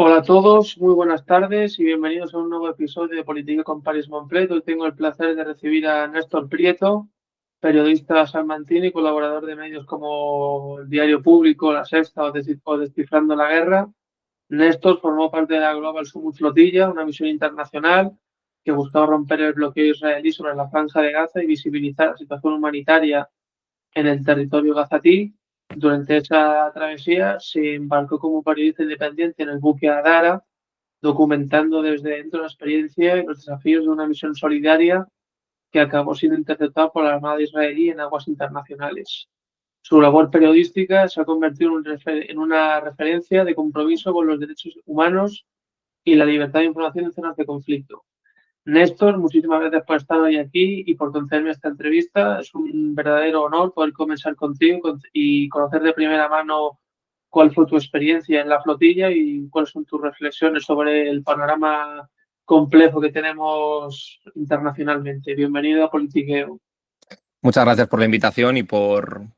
Hola a todos, muy buenas tardes y bienvenidos a un nuevo episodio de Política con Paris Monfret. Hoy tengo el placer de recibir a Néstor Prieto, periodista salmantino y colaborador de medios como el Diario Público, La Sexta o Descifrando la Guerra. Néstor formó parte de la Global Summit Flotilla, una misión internacional que buscaba romper el bloqueo israelí sobre la Franja de Gaza y visibilizar la situación humanitaria en el territorio gazatí. Durante esa travesía se embarcó como periodista independiente en el buque Adara, documentando desde dentro la experiencia y los desafíos de una misión solidaria que acabó siendo interceptada por la Armada israelí en aguas internacionales. Su labor periodística se ha convertido en una referencia de compromiso con los derechos humanos y la libertad de información en zonas de conflicto. Néstor, muchísimas gracias por estar hoy aquí y por concederme esta entrevista. Es un verdadero honor poder conversar contigo y conocer de primera mano cuál fue tu experiencia en la flotilla y cuáles son tus reflexiones sobre el panorama complejo que tenemos internacionalmente. Bienvenido a Politiqueo. Muchas gracias por la invitación y por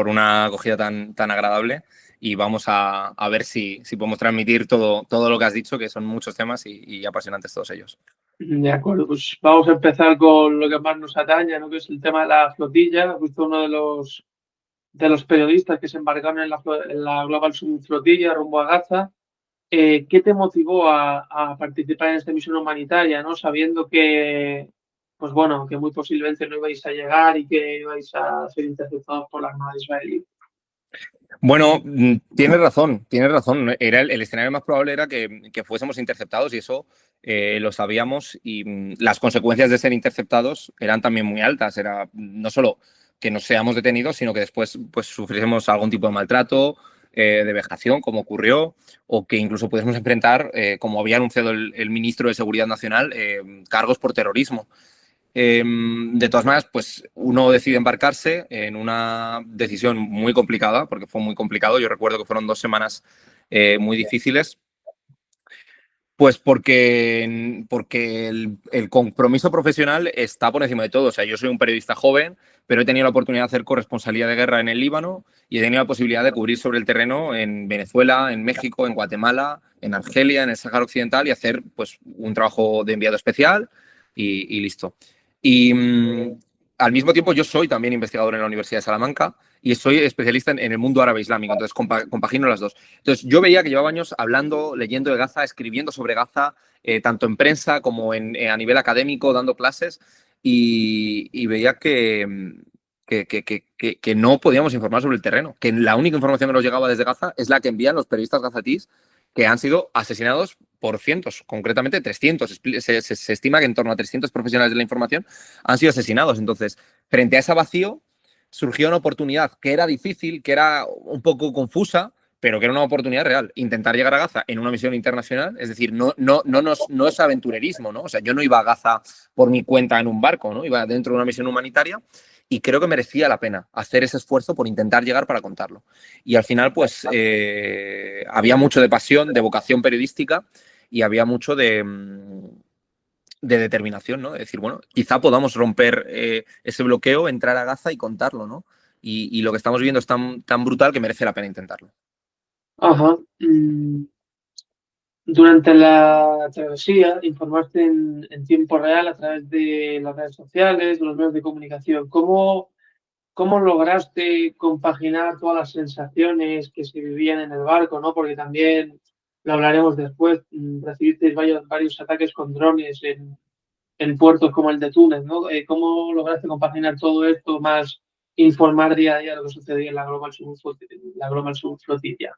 una acogida tan agradable. Y vamos a ver si podemos transmitir todo lo que has dicho, que son muchos temas y apasionantes todos ellos. De acuerdo, pues vamos a empezar con lo que más nos atañe, ¿no? Que es el tema de la flotilla. Justo uno de los periodistas que se embarcaron en la Global Summit Flotilla rumbo a Gaza. ¿Qué te motivó a participar en esta misión humanitaria, ¿no? Sabiendo que, pues bueno, que muy posiblemente no ibais a llegar y que ibais a ser interceptados por la Armada israelí? Bueno, tienes razón. Era el escenario más probable era que fuésemos interceptados y eso lo sabíamos y las consecuencias de ser interceptados eran también muy altas. Era no solo que nos seamos detenidos, sino que después pues, sufriésemos algún tipo de maltrato, de vejación, como ocurrió, o que incluso pudiésemos enfrentar, como había anunciado el ministro de Seguridad Nacional, cargos por terrorismo. De todas maneras, pues uno decide embarcarse en una decisión muy complicada, porque fue muy complicado. Yo recuerdo que fueron 2 semanas muy difíciles, pues porque el compromiso profesional está por encima de todo. O sea, yo soy un periodista joven, pero he tenido la oportunidad de hacer corresponsalía de guerra en el Líbano y he tenido la posibilidad de cubrir sobre el terreno en Venezuela, en México, en Guatemala, en Argelia, en el Sáhara Occidental y hacer pues un trabajo de enviado especial y listo. Y al mismo tiempo yo soy también investigador en la Universidad de Salamanca y soy especialista en el mundo árabe islámico, entonces compagino las dos. Entonces yo veía que llevaba años hablando, leyendo de Gaza, escribiendo sobre Gaza, tanto en prensa como a nivel académico, dando clases, y veía que no podíamos informar sobre el terreno, que la única información que nos llegaba desde Gaza es la que envían los periodistas gazatíes que han sido asesinados por cientos, concretamente 300. Se estima que en torno a 300 profesionales de la información han sido asesinados. Entonces, frente a ese vacío, surgió una oportunidad que era difícil, que era un poco confusa, pero que era una oportunidad real. Intentar llegar a Gaza en una misión internacional, es decir, no es aventurerismo, ¿no? O sea, yo no iba a Gaza por mi cuenta en un barco, ¿no? Iba dentro de una misión humanitaria y creo que merecía la pena hacer ese esfuerzo por intentar llegar para contarlo. Y al final, pues, había mucho de pasión, de vocación periodística y había mucho de determinación, ¿no? De decir, bueno, quizá podamos romper ese bloqueo, entrar a Gaza y contarlo, ¿no? Y lo que estamos viendo es tan brutal que merece la pena intentarlo. Ajá. Durante la travesía, informaste en tiempo real a través de las redes sociales, de los medios de comunicación. ¿Cómo lograste compaginar todas las sensaciones que se vivían en el barco, ¿no? Porque también, lo hablaremos después, recibisteis varios ataques con drones en puertos como el de Túnez, ¿no? ¿Cómo lograste compaginar todo esto más informar día a día lo que sucedía en la Global Summit Flotilla?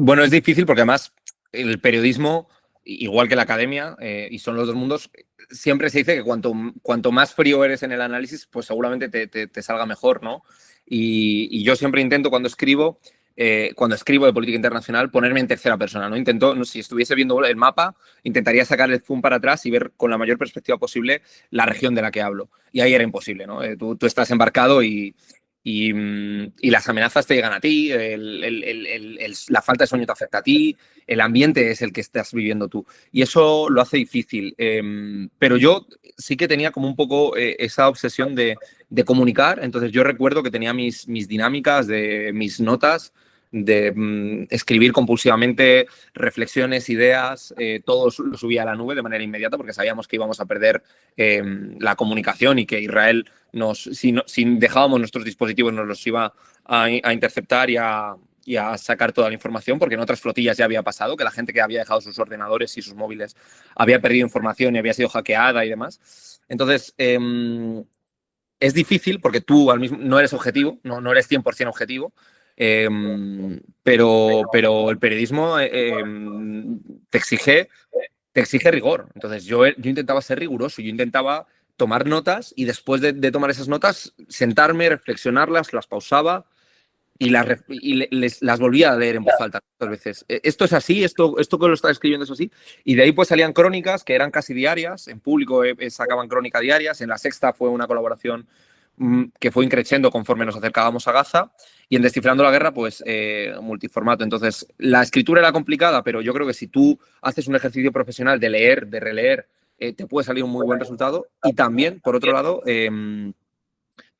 Bueno, es difícil porque además el periodismo, igual que la academia, y son los dos mundos, siempre se dice que cuanto más frío eres en el análisis, pues seguramente te salga mejor, ¿no? Y yo siempre intento cuando escribo de política internacional, ponerme en tercera persona, ¿no? Intento, no, si estuviese viendo el mapa, intentaría sacar el zoom para atrás y ver con la mayor perspectiva posible la región de la que hablo. Y ahí era imposible, ¿no? Tú estás embarcado y las amenazas te llegan a ti, la falta de sueño te afecta a ti, el ambiente es el que estás viviendo tú. Y eso lo hace difícil. Pero yo sí que tenía como un poco esa obsesión de comunicar. Entonces yo recuerdo que tenía mis dinámicas, mis notas, escribir compulsivamente reflexiones, ideas, todo lo subía a la nube de manera inmediata porque sabíamos que íbamos a perder la comunicación y que Israel, si dejábamos nuestros dispositivos, nos los iba a interceptar y a sacar toda la información, porque en otras flotillas ya había pasado, que la gente que había dejado sus ordenadores y sus móviles había perdido información y había sido hackeada y demás. Entonces, es difícil porque tú no eres objetivo, no eres 100% objetivo, pero el periodismo te exige rigor. Entonces yo intentaba ser riguroso, yo intentaba tomar notas y después de tomar esas notas sentarme, reflexionarlas, las pausaba las volvía a leer en voz alta muchas veces. Esto es así, esto que lo está escribiendo es así. Y de ahí pues salían crónicas que eran casi diarias. En Público sacaban crónicas diarias. En La Sexta fue una colaboración que fue increciendo conforme nos acercábamos a Gaza. Y en Descifrando la Guerra, pues multiformato. Entonces, la escritura era complicada, pero yo creo que si tú haces un ejercicio profesional de leer, de releer, te puede salir un muy buen resultado. Y también, por otro lado,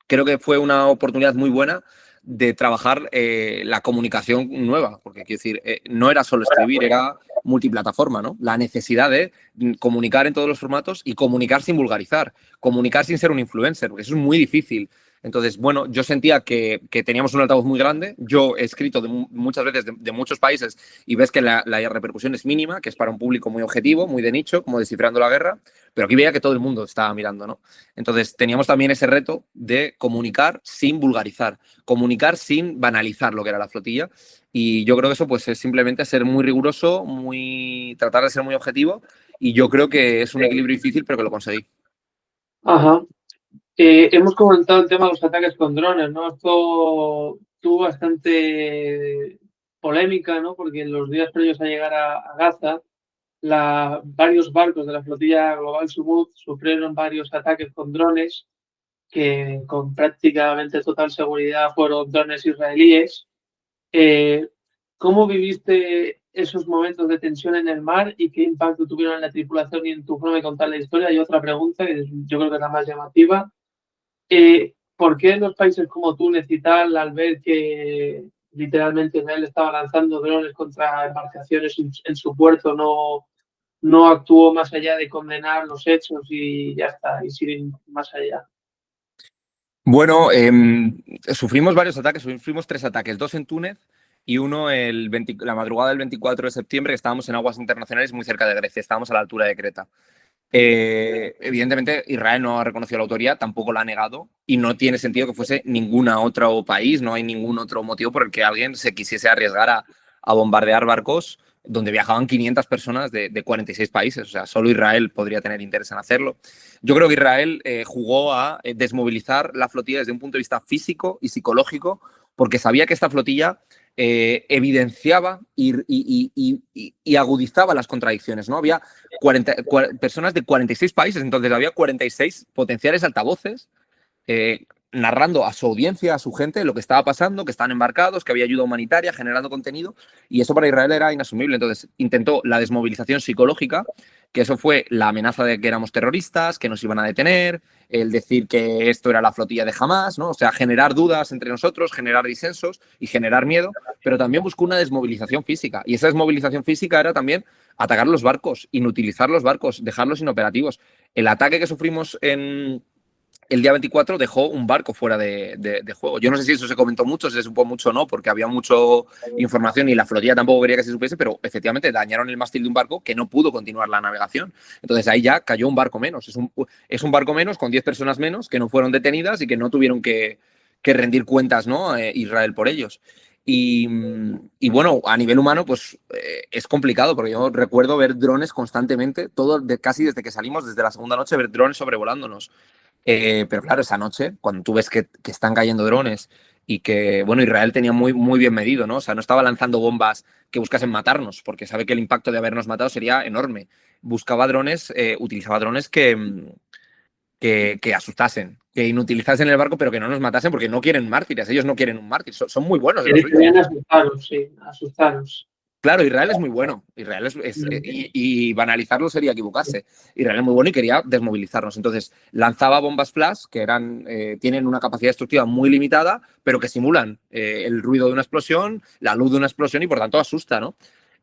creo que fue una oportunidad muy buena de trabajar la comunicación nueva, porque quiero decir, no era solo escribir, era multiplataforma, ¿no? La necesidad de comunicar en todos los formatos y comunicar sin vulgarizar, comunicar sin ser un influencer, porque eso es muy difícil. Entonces, bueno, yo sentía que teníamos un altavoz muy grande. Yo he escrito muchas veces de muchos países y ves que la repercusión es mínima, que es para un público muy objetivo, muy de nicho, como Descifrando la Guerra, pero aquí veía que todo el mundo estaba mirando, ¿no? Entonces, teníamos también ese reto de comunicar sin vulgarizar, comunicar sin banalizar lo que era la flotilla. Y yo creo que eso pues, es simplemente ser muy riguroso, tratar de ser muy objetivo. Y yo creo que es un equilibrio difícil, pero que lo conseguí. Ajá. Hemos comentado el tema de los ataques con drones, ¿no? Esto tuvo bastante polémica, ¿no? Porque en los días previos a llegar a Gaza, varios barcos de la flotilla Global Sumud sufrieron varios ataques con drones que con prácticamente total seguridad fueron drones israelíes. Eh, ¿Cómo viviste esos momentos de tensión en el mar y qué impacto tuvieron en la tripulación y en tu forma de contar la historia? Y otra pregunta, que yo creo que es la más llamativa. ¿Por qué los países como Túnez y tal, al ver que literalmente Israel estaba lanzando drones contra embarcaciones en su puerto, no actuó más allá de condenar los hechos y ya está, y sin más allá? Bueno, sufrimos varios ataques, sufrimos 3 ataques, 2 en Túnez y uno la madrugada del 24 de septiembre, que estábamos en aguas internacionales muy cerca de Grecia, estábamos a la altura de Creta. Evidentemente, Israel no ha reconocido la autoría, tampoco la ha negado y no tiene sentido que fuese ningún otro país, no hay ningún otro motivo por el que alguien se quisiese arriesgar a bombardear barcos donde viajaban 500 personas de 46 países. O sea, solo Israel podría tener interés en hacerlo. Yo creo que Israel jugó a desmovilizar la flotilla desde un punto de vista físico y psicológico, porque sabía que esta flotilla evidenciaba y agudizaba las contradicciones, ¿no? Había personas de 46 países, entonces había 46 potenciales altavoces narrando a su audiencia, a su gente, lo que estaba pasando, que estaban embarcados, que había ayuda humanitaria, generando contenido, y eso para Israel era inasumible. Entonces intentó la desmovilización psicológica, que eso fue la amenaza de que éramos terroristas, que nos iban a detener, el decir que esto era la flotilla de Hamás, ¿no? O sea, generar dudas entre nosotros, generar disensos y generar miedo, pero también buscó una desmovilización física. Y esa desmovilización física era también atacar los barcos, inutilizar los barcos, dejarlos inoperativos. El ataque que sufrimos el día 24 dejó un barco fuera de juego. Yo no sé si eso se comentó mucho, si se supo mucho o no, porque había mucha información y la flotilla tampoco quería que se supiese, pero efectivamente dañaron el mástil de un barco que no pudo continuar la navegación. Entonces ahí ya cayó un barco menos. Es un barco menos con 10 personas menos que no fueron detenidas y que no tuvieron que rendir cuentas, ¿no? Israel por ellos. Y bueno, a nivel humano, pues es complicado, porque yo recuerdo ver drones constantemente, casi desde que salimos, desde la segunda noche, ver drones sobrevolándonos. Pero claro, esa noche, cuando tú ves que están cayendo drones y que, bueno, Israel tenía muy, muy bien medido, ¿no? O sea, no estaba lanzando bombas que buscasen matarnos, porque sabe que el impacto de habernos matado sería enorme. Buscaba drones, utilizaba drones que asustasen, que inutilizasen el barco, pero que no nos matasen, porque no quieren mártires. Ellos no quieren un mártir. Son muy buenos en lo suyo. Querían asustaros, sí, asustaros. Claro, Israel es muy bueno. Israel y banalizarlo sería equivocarse. Israel es muy bueno y quería desmovilizarnos. Entonces, lanzaba bombas flash que tienen una capacidad destructiva muy limitada, pero que simulan el ruido de una explosión, la luz de una explosión y por tanto asusta, ¿no?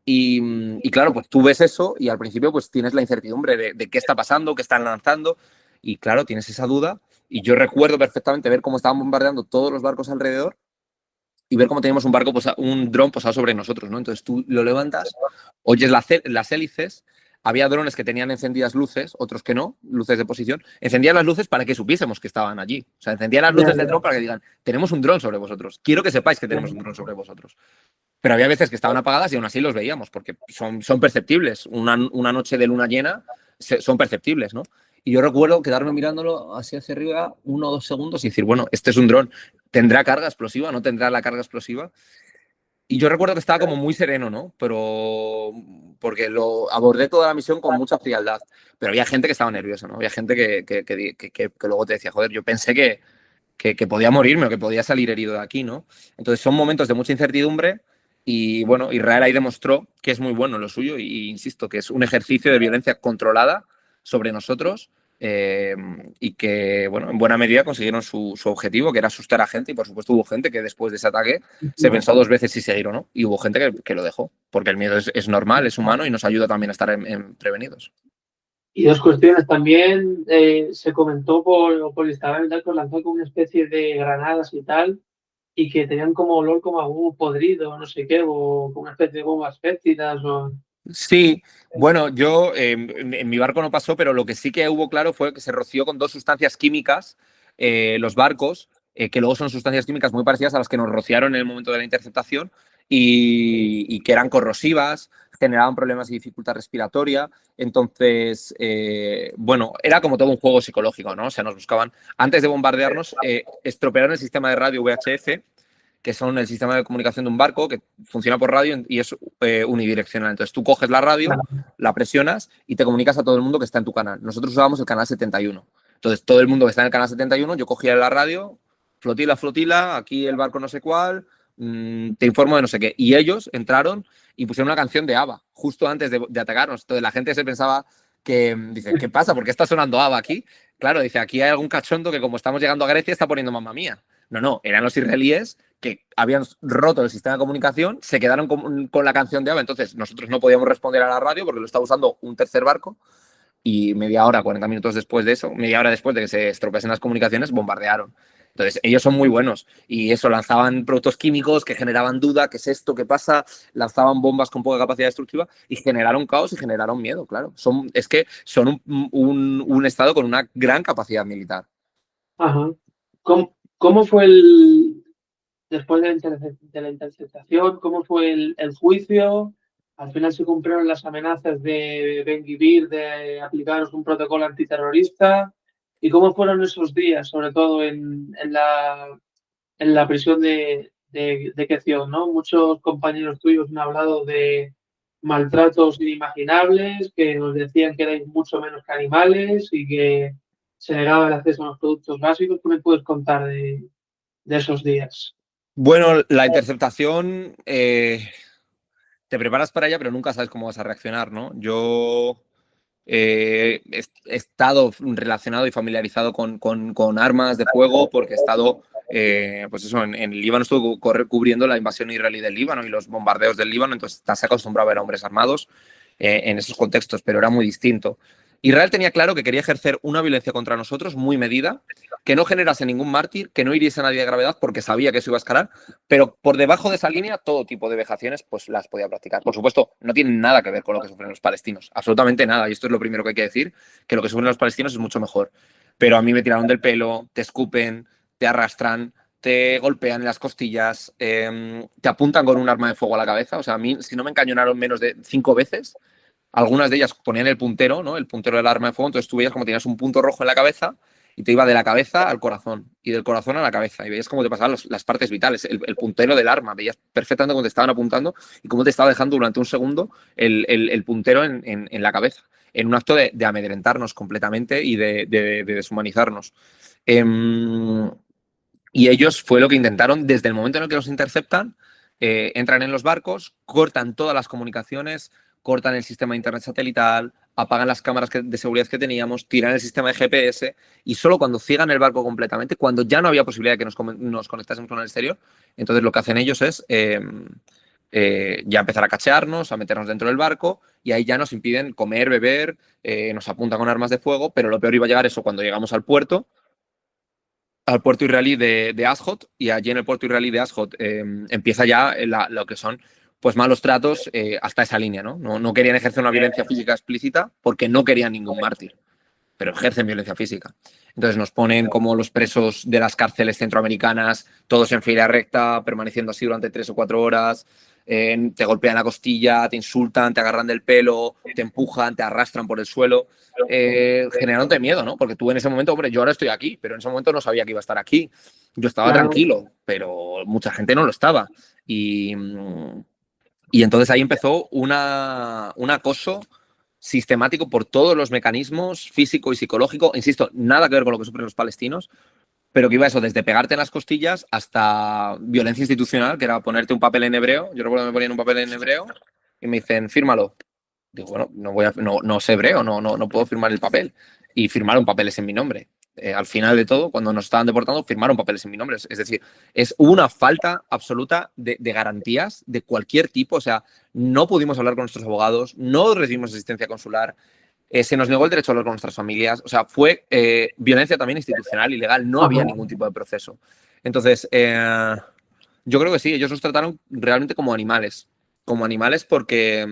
Y claro, pues tú ves eso y al principio pues tienes la incertidumbre de qué está pasando, qué están lanzando y claro, tienes esa duda. Y yo recuerdo perfectamente ver cómo estaban bombardeando todos los barcos alrededor y ver cómo teníamos un dron posado sobre nosotros, ¿no? Entonces tú lo levantas, oyes las hélices, había drones que tenían encendidas luces, otros que no, luces de posición, encendían las luces para que supiésemos que estaban allí. O sea, encendían las Ya, luces del dron para que digan, tenemos un dron sobre vosotros, quiero que sepáis que tenemos un dron sobre vosotros. Pero había veces que estaban apagadas y aún así los veíamos, porque son perceptibles. Una noche de luna llena son perceptibles, ¿no? Y yo recuerdo quedarme mirándolo así hacia arriba 1 o 2 segundos y decir, bueno, este es un dron, ¿tendrá carga explosiva? ¿No tendrá la carga explosiva? Y yo recuerdo que estaba como muy sereno, ¿no? Pero porque lo abordé toda la misión con mucha frialdad. Pero había gente que estaba nerviosa, ¿no? Había gente que luego te decía, joder, yo pensé que podía morirme o que podía salir herido de aquí, ¿no? Entonces son momentos de mucha incertidumbre y bueno, Israel ahí demostró que es muy bueno en lo suyo y insisto, que es un ejercicio de violencia controlada sobre nosotros y que, bueno, en buena medida consiguieron su objetivo, que era asustar a gente y por supuesto hubo gente que después de ese ataque se pensó 2 veces si seguir o no y hubo gente que lo dejó, porque el miedo es normal, es humano y nos ayuda también a estar prevenidos. Y dos cuestiones. También se comentó por Instagram y tal que os lanzó como una especie de granadas y tal, y que tenían como olor como a huevo podrido, no sé qué, o como una especie de bombas fétidas. O... Sí, bueno, yo en mi barco no pasó, pero lo que sí que hubo claro fue que se roció con 2 sustancias químicas los barcos, que luego son sustancias químicas muy parecidas a las que nos rociaron en el momento de la interceptación y que eran corrosivas, generaban problemas y dificultad respiratoria. Entonces, bueno, era como todo un juego psicológico, ¿no? O sea, nos buscaban, antes de bombardearnos, estropearon el sistema de radio VHF que son el sistema de comunicación de un barco que funciona por radio y es unidireccional. Entonces tú coges la radio, la presionas y te comunicas a todo el mundo que está en tu canal. Nosotros usábamos el canal 71. Entonces todo el mundo que está en el canal 71, yo cogía la radio, flotila, flotila, aquí el barco no sé cuál, te informo de no sé qué. Y ellos entraron y pusieron una canción de ABBA justo antes de atacarnos. Entonces la gente se pensaba que, dice, ¿qué pasa? ¿Por qué está sonando ABBA aquí? Claro, dice, aquí hay algún cachondo que como estamos llegando a Grecia está poniendo mamma mía. No, eran los israelíes que habían roto el sistema de comunicación, se quedaron con la canción de ABBA, entonces nosotros no podíamos responder a la radio porque lo estaba usando un tercer barco y media hora, 40 minutos después de eso, media hora después de que se estropeasen las comunicaciones, bombardearon. Entonces, ellos son muy buenos y eso, lanzaban productos químicos que generaban duda, ¿qué es esto? ¿Qué pasa? Lanzaban bombas con poca capacidad destructiva y generaron caos y generaron miedo, claro. Es que son un estado con una gran capacidad militar. Ajá. ¿Cómo fue después de la interceptación, cómo fue el juicio? Al final se cumplieron las amenazas de Ben-Gvir de aplicaros un protocolo antiterrorista. ¿Y cómo fueron esos días, sobre todo en la prisión de Kezion, ¿no? Muchos compañeros tuyos han hablado de maltratos inimaginables, que nos decían que erais mucho menos que animales y que se negaba el acceso a los productos básicos. ¿Qué me puedes contar de esos días? Bueno, la interceptación, te preparas para ella, pero nunca sabes cómo vas a reaccionar, ¿no? Yo he estado relacionado y familiarizado con armas de fuego porque he estado, pues eso, en el Líbano estuve cubriendo la invasión israelí del Líbano y los bombardeos del Líbano, entonces estás acostumbrado a ver a hombres armados en esos contextos, pero era muy distinto. Israel tenía claro que quería ejercer una violencia contra nosotros muy medida, que no generase ningún mártir, que no hiriese a nadie de gravedad porque sabía que eso iba a escalar, pero por debajo de esa línea todo tipo de vejaciones pues las podía practicar. Por supuesto, no tienen nada que ver con lo que sufren los palestinos, absolutamente nada, y esto es lo primero que hay que decir, que lo que sufren los palestinos es mucho mejor. Pero a mí me tiraron del pelo, te escupen, te arrastran, te golpean en las costillas, te apuntan con un arma de fuego a la cabeza. O sea, a mí, si no me encañonaron menos de 5 veces, algunas de ellas ponían el puntero, ¿no? El puntero del arma de fuego, entonces tú veías como tenías un punto rojo en la cabeza y te iba de la cabeza al corazón y del corazón a la cabeza y veías cómo te pasaban las partes vitales, el puntero del arma, veías perfectamente cómo te estaban apuntando y cómo te estaba dejando durante un segundo el puntero en la cabeza, en un acto de amedrentarnos completamente y de deshumanizarnos. Y ellos fue lo que intentaron desde el momento en el que nos interceptan, entran en los barcos, cortan todas las comunicaciones, cortan el sistema de internet satelital, apagan las cámaras de seguridad que teníamos, tiran el sistema de GPS y solo cuando ciegan el barco completamente, cuando ya no había posibilidad de que nos conectásemos con el exterior, entonces lo que hacen ellos es ya empezar a cachearnos, a meternos dentro del barco y ahí ya nos impiden comer, beber, nos apuntan con armas de fuego, pero lo peor iba a llegar eso cuando llegamos al puerto israelí de Ashdod, y allí en el puerto israelí de Ashdod empieza ya lo que son pues malos tratos hasta esa línea, ¿no? No querían ejercer una violencia física explícita porque no querían ningún mártir, pero ejercen violencia física. Entonces nos ponen como los presos de las cárceles centroamericanas, todos en fila recta, permaneciendo así durante 3 o 4 horas, te golpean la costilla, te insultan, te agarran del pelo, te empujan, te arrastran por el suelo, generándote miedo, ¿no? Porque tú en ese momento, hombre, yo ahora estoy aquí, pero en ese momento no sabía que iba a estar aquí. Yo estaba tranquilo, pero mucha gente no lo estaba. Y entonces ahí empezó un acoso sistemático por todos los mecanismos físico y psicológico, insisto, nada que ver con lo que sufren los palestinos, pero que iba eso, desde pegarte en las costillas hasta violencia institucional, que era ponerte un papel en hebreo. Yo recuerdo que me ponían un papel en hebreo y me dicen, fírmalo. Digo, bueno, no sé hebreo, no puedo firmar el papel. Y firmaron papeles en mi nombre. Al final de todo, cuando nos estaban deportando, firmaron papeles en mi nombre. Es decir, hubo una falta absoluta de garantías de cualquier tipo. O sea, no pudimos hablar con nuestros abogados, no recibimos asistencia consular, se nos negó el derecho a hablar con nuestras familias. O sea, fue violencia también institucional y legal. No había ningún tipo de proceso. Entonces, yo creo que sí, ellos nos trataron realmente como animales. Como animales porque,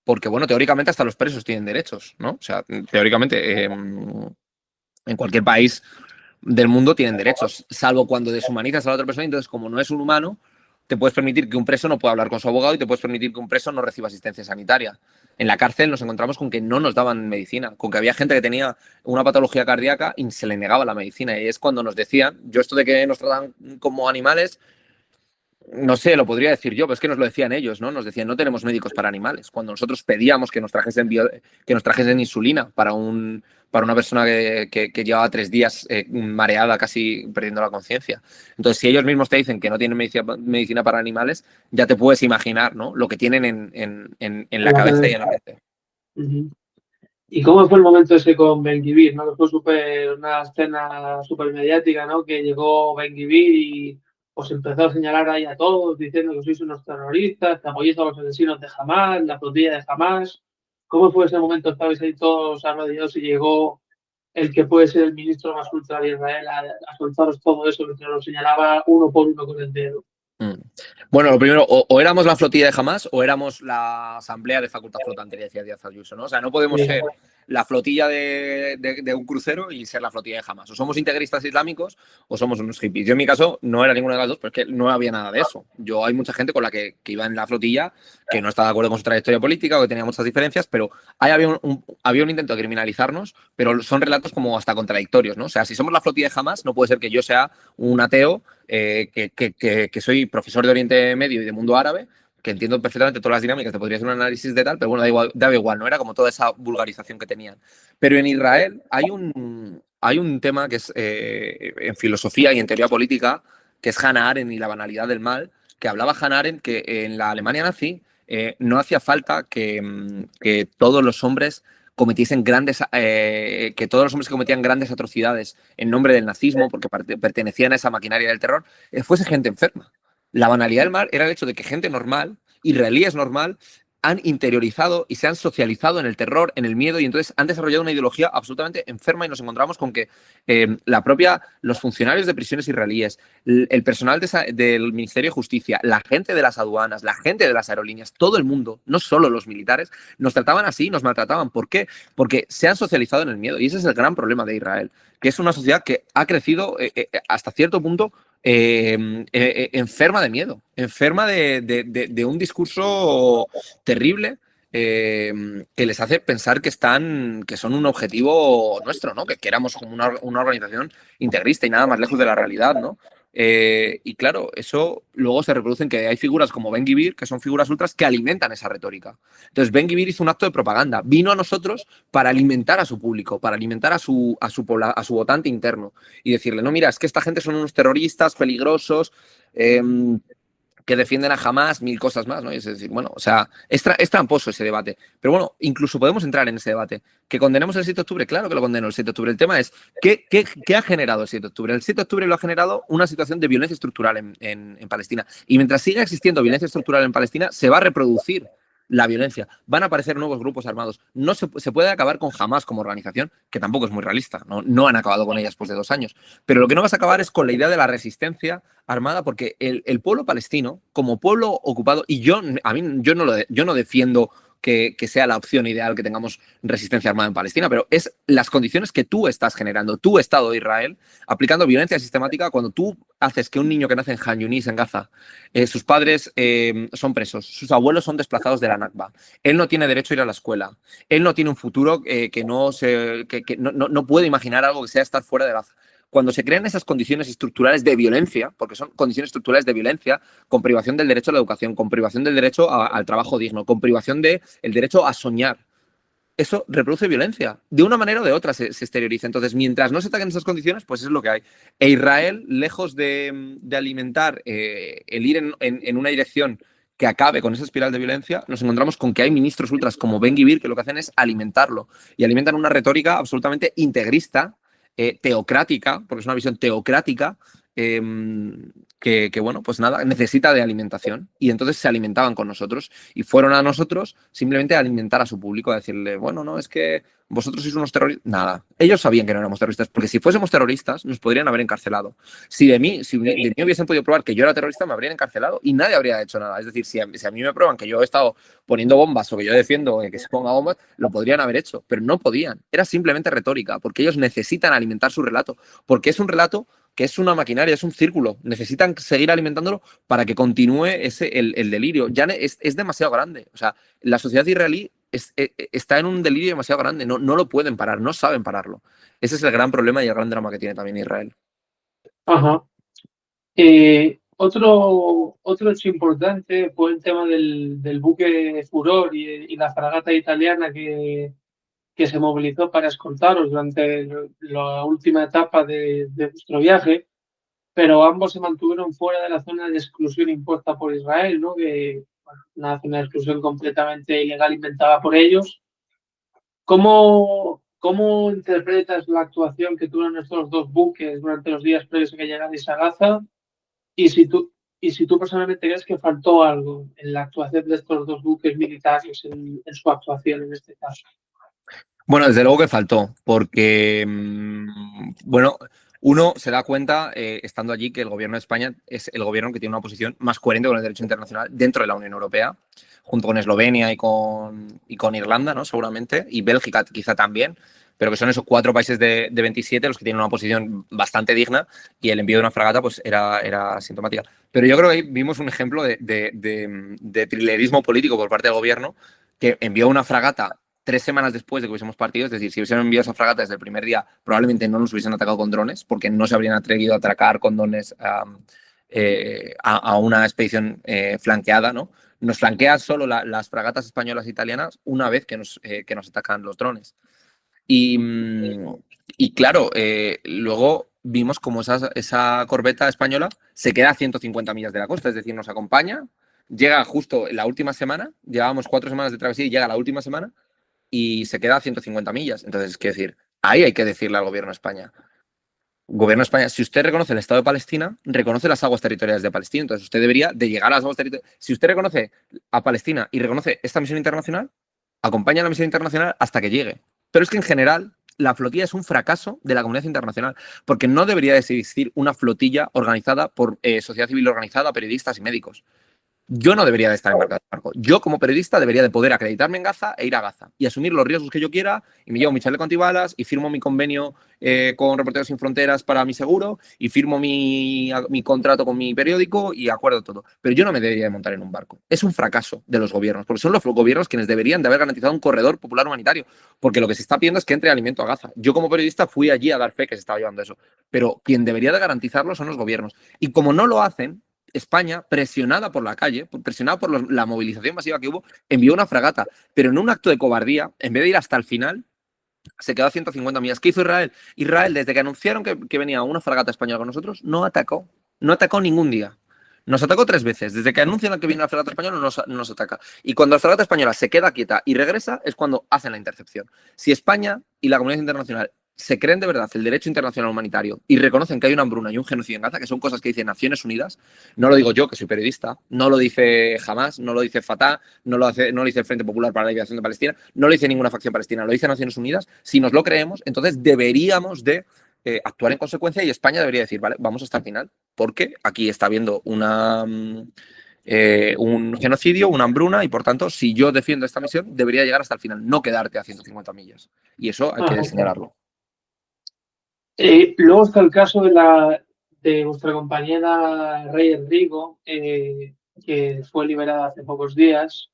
bueno, teóricamente hasta los presos tienen derechos, ¿no? O sea, teóricamente en cualquier país del mundo tienen derechos, salvo cuando deshumanizas a la otra persona. Entonces, como no es un humano, te puedes permitir que un preso no pueda hablar con su abogado y te puedes permitir que un preso no reciba asistencia sanitaria. En la cárcel nos encontramos con que no nos daban medicina, con que había gente que tenía una patología cardíaca y se le negaba la medicina. Y es cuando nos decían, yo esto de que nos tratan como animales, no sé, lo podría decir yo, pero es que nos lo decían ellos, ¿no? Nos decían, no tenemos médicos para animales. Cuando nosotros pedíamos que nos trajesen insulina para una persona que llevaba 3 días mareada, casi perdiendo la conciencia. Entonces, si ellos mismos te dicen que no tienen medicina para animales, ya te puedes imaginar, ¿no? Lo que tienen en la cabeza y en la mente. ¿Y cómo fue el momento ese con Ben-Gvir, ¿no? Que fue una escena súper mediática, ¿no? Que llegó Ben-Gvir y os empezó a señalar ahí a todos diciendo que sois unos terroristas, que apoyáis a los asesinos de Hamás, la flotilla de Hamás. ¿Cómo fue ese momento? Estabais ahí todos arrodillados y llegó el que puede ser el ministro más ultra de Israel a soltaros todo eso que lo señalaba uno por uno con el dedo? Bueno, lo primero, o éramos la flotilla de Hamás o éramos la asamblea de facultad flotante, decía Díaz Ayuso, ¿no? O sea, no podemos ser la flotilla de un crucero y ser la flotilla de Hamás. O somos integristas islámicos o somos unos hippies. Yo en mi caso no era ninguna de las dos, pero es que no había nada de eso. Hay mucha gente con la que iba en la flotilla que no estaba de acuerdo con su trayectoria política o que tenía muchas diferencias, pero ahí había un intento de criminalizarnos, pero son relatos como hasta contradictorios, ¿no? O sea, si somos la flotilla de Hamás, no puede ser que yo sea un ateo que soy profesor de Oriente Medio y de mundo árabe, que entiendo perfectamente todas las dinámicas, te podría hacer un análisis de tal, pero bueno, daba igual, no era como toda esa vulgarización que tenían. Pero en Israel hay un tema que es en filosofía y en teoría política, que es Hannah Arendt y la banalidad del mal, que hablaba Hannah Arendt que en la Alemania nazi no hacía falta que todos los hombres cometiesen que todos los hombres que cometían grandes atrocidades en nombre del nazismo, porque pertenecían a esa maquinaria del terror, fuese gente enferma. La banalidad del mal era el hecho de que gente normal, israelíes normal, han interiorizado y se han socializado en el terror, en el miedo, y entonces han desarrollado una ideología absolutamente enferma, y nos encontramos con que los funcionarios de prisiones israelíes, el personal del Ministerio de Justicia, la gente de las aduanas, la gente de las aerolíneas, todo el mundo, no solo los militares, nos trataban así, nos maltrataban. ¿Por qué? Porque se han socializado en el miedo, y ese es el gran problema de Israel, que es una sociedad que ha crecido hasta cierto punto enferma de miedo, enferma de un discurso terrible que les hace pensar que son un objetivo nuestro, ¿no? Que éramos como una organización integrista y nada más lejos de la realidad, ¿no? Y claro, eso luego se reproduce en que hay figuras como Ben-Gvir, que son figuras ultras que alimentan esa retórica. Entonces Ben-Gvir hizo un acto de propaganda, vino a nosotros para alimentar a su público, para alimentar a su votante interno y decirle, no, mira, es que esta gente son unos terroristas peligrosos, que defienden a Hamás, mil cosas más, ¿no? Y es decir, bueno, o sea, es tramposo ese debate. Pero bueno, incluso podemos entrar en ese debate. ¿Que condenemos el 7 de octubre? Claro que lo condeno el 7 de octubre. El tema es, ¿qué ha generado el 7 de octubre? El 7 de octubre lo ha generado una situación de violencia estructural en Palestina. Y mientras siga existiendo violencia estructural en Palestina, se va a reproducir la violencia. Van a aparecer nuevos grupos armados. No se puede acabar con Hamás como organización, que tampoco es muy realista. No han acabado con ella después de 2 años. Pero lo que no vas a acabar es con la idea de la resistencia armada, porque el pueblo palestino, como pueblo ocupado, y yo no defiendo que sea la opción ideal que tengamos resistencia armada en Palestina, pero es las condiciones que tú estás generando, tu Estado de Israel, aplicando violencia sistemática cuando tú haces que un niño que nace en Han Yunis, en Gaza, sus padres son presos, sus abuelos son desplazados de la Nakba, él no tiene derecho a ir a la escuela, él no tiene un futuro que no puede imaginar algo que sea estar fuera de Gaza. Cuando se crean esas condiciones estructurales de violencia, porque son condiciones estructurales de violencia, con privación del derecho a la educación, con privación del derecho al trabajo digno, con privación del derecho a soñar, eso reproduce violencia. De una manera o de otra se exterioriza. Entonces, mientras no se ataquen esas condiciones, pues es lo que hay. E Israel, lejos de alimentar el ir en una dirección que acabe con esa espiral de violencia, nos encontramos con que hay ministros ultras como Ben Gvir que lo que hacen es alimentarlo. Y alimentan una retórica absolutamente integrista, teocrática, porque es una visión teocrática, bueno, pues nada, necesita de alimentación. Y entonces se alimentaban con nosotros y fueron a nosotros simplemente a alimentar a su público, a decirle, bueno, no, es que vosotros sois unos terroristas. Nada, ellos sabían que no éramos terroristas, porque si fuésemos terroristas nos podrían haber encarcelado. Si de mí hubiesen podido probar que yo era terrorista, me habrían encarcelado y nadie habría hecho nada. Es decir, si a mí me prueban que yo he estado poniendo bombas o que yo defiendo que se ponga bombas, lo podrían haber hecho, pero no podían. Era simplemente retórica, porque ellos necesitan alimentar su relato, porque es un relato que es una maquinaria, es un círculo. Necesitan seguir alimentándolo para que continúe el delirio. Ya es demasiado grande. O sea, la sociedad israelí está en un delirio demasiado grande. No lo pueden parar, no saben pararlo. Ese es el gran problema y el gran drama que tiene también Israel. Ajá. Otro hecho importante fue el tema del buque Furor y la fragata italiana que se movilizó para escoltaros durante la última etapa de vuestro viaje, pero ambos se mantuvieron fuera de la zona de exclusión impuesta por Israel, ¿no? Que, bueno, una zona de exclusión completamente ilegal inventada por ellos. ¿Cómo interpretas la actuación que tuvieron estos dos buques durante los días previos a que llegarais a Gaza? Y si tú personalmente crees que faltó algo en la actuación de estos dos buques militares, en su actuación en este caso. Bueno, desde luego que faltó, porque, bueno, uno se da cuenta, estando allí, que el gobierno de España es el gobierno que tiene una posición más coherente con el derecho internacional dentro de la Unión Europea, junto con Eslovenia y con Irlanda, ¿no? Seguramente, y Bélgica quizá también, pero que son esos 4 países de 27 los que tienen una posición bastante digna, y el envío de una fragata pues era sintomática. Pero yo creo que ahí vimos un ejemplo de trilerismo político por parte del gobierno, que envió una fragata 3 semanas después de que hubiésemos partido. Es decir, si hubiesen enviado esa fragata desde el primer día, probablemente no nos hubiesen atacado con drones, porque no se habrían atrevido a atracar con drones a una expedición flanqueada, ¿no? Nos flanquean solo las fragatas españolas e italianas una vez que nos atacan los drones. Y claro, luego vimos como esa corbeta española se queda a 150 millas de la costa, es decir, nos acompaña, llega justo la última semana, llevábamos 4 semanas de travesía y llega la última semana, y se queda a 150 millas. Entonces, quiero decir, ahí hay que decirle al gobierno de España. Gobierno de España, si usted reconoce el Estado de Palestina, reconoce las aguas territoriales de Palestina. Entonces, usted debería de llegar a las aguas territoriales. Si usted reconoce a Palestina y reconoce esta misión internacional, acompaña a la misión internacional hasta que llegue. Pero es que en general la flotilla es un fracaso de la comunidad internacional, porque no debería de existir una flotilla organizada por sociedad civil organizada, periodistas y médicos. Yo no debería de estar embarcado en el barco. Yo, como periodista, debería de poder acreditarme en Gaza e ir a Gaza y asumir los riesgos que yo quiera, y me llevo mi chaleco antibalas y firmo mi convenio con Reporteros Sin Fronteras para mi seguro y firmo mi contrato con mi periódico y acuerdo todo. Pero yo no me debería de montar en un barco. Es un fracaso de los gobiernos, porque son los gobiernos quienes deberían de haber garantizado un corredor popular humanitario, porque lo que se está pidiendo es que entre alimento a Gaza. Yo, como periodista, fui allí a dar fe que se estaba llevando eso, pero quien debería de garantizarlo son los gobiernos. Y como no lo hacen, España, presionada por la calle, presionada por la movilización masiva que hubo, envió una fragata, pero en un acto de cobardía, en vez de ir hasta el final, se quedó a 150 millas. ¿Qué hizo Israel? Israel, desde que anunciaron que venía una fragata española con nosotros, no atacó ningún día. Nos atacó 3 veces. Desde que anuncian que viene la fragata española nos ataca. Y cuando la fragata española se queda quieta y regresa es cuando hacen la intercepción. Si España y la comunidad internacional se creen de verdad el derecho internacional humanitario y reconocen que hay una hambruna y un genocidio en Gaza, que son cosas que dicen Naciones Unidas, no lo digo yo, que soy periodista, no lo dice Hamas, no lo dice Fatah, no lo dice el Frente Popular para la Liberación de Palestina, no lo dice ninguna facción palestina, lo dice Naciones Unidas. Si nos lo creemos, entonces deberíamos de actuar en consecuencia y España debería decir, vale, vamos hasta el final, porque aquí está habiendo un genocidio, una hambruna, y por tanto, si yo defiendo esta misión, debería llegar hasta el final, no quedarte a 150 millas. Y eso hay que señalarlo. Luego está el caso de vuestra compañera Reyes Rigo, que fue liberada hace pocos días,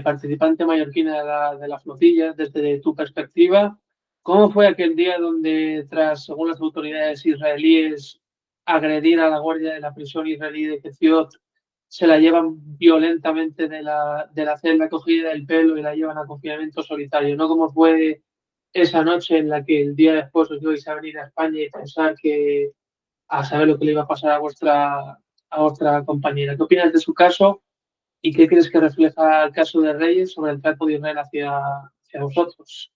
participante mallorquina de la flotilla. Desde tu perspectiva, ¿cómo fue aquel día donde, tras, según las autoridades israelíes, agredir a la guardia de la prisión israelí de Ketziot, se la llevan violentamente de la celda cogida del pelo y la llevan a confinamiento solitario? ¿No? ¿Cómo fue esa noche en la que el día después os ibais a venir a España y pensar que a saber lo que le iba a pasar a vuestra compañera? ¿Qué opinas de su caso y qué crees que refleja el caso de Reyes sobre el trato de Israel hacia vosotros?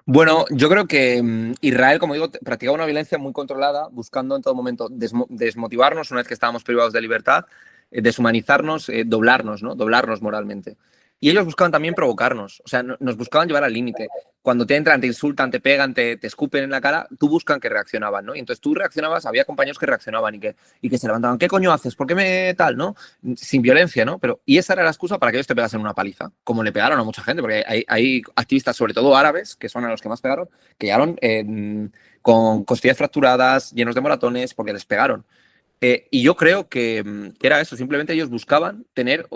Bueno, yo creo que Israel, como digo, practicaba una violencia muy controlada, buscando en todo momento desmotivarnos una vez que estábamos privados de libertad, deshumanizarnos, doblarnos, ¿no? Doblarnos moralmente. Y ellos buscaban también provocarnos, o sea, nos buscaban llevar al límite. Cuando te entran, te insultan, te pegan, te escupen en la cara, tú buscan que reaccionaban, ¿no? Y entonces tú reaccionabas, había compañeros que reaccionaban y que se levantaban. ¿Qué coño haces? ¿Por qué me tal, no? Sin violencia, ¿no? Y esa era la excusa para que ellos te pegasen una paliza, como le pegaron a mucha gente, porque hay activistas, sobre todo árabes, que son a los que más pegaron, que llegaron con costillas fracturadas, llenos de moratones, porque les pegaron. Y yo creo que era eso, simplemente ellos buscaban tener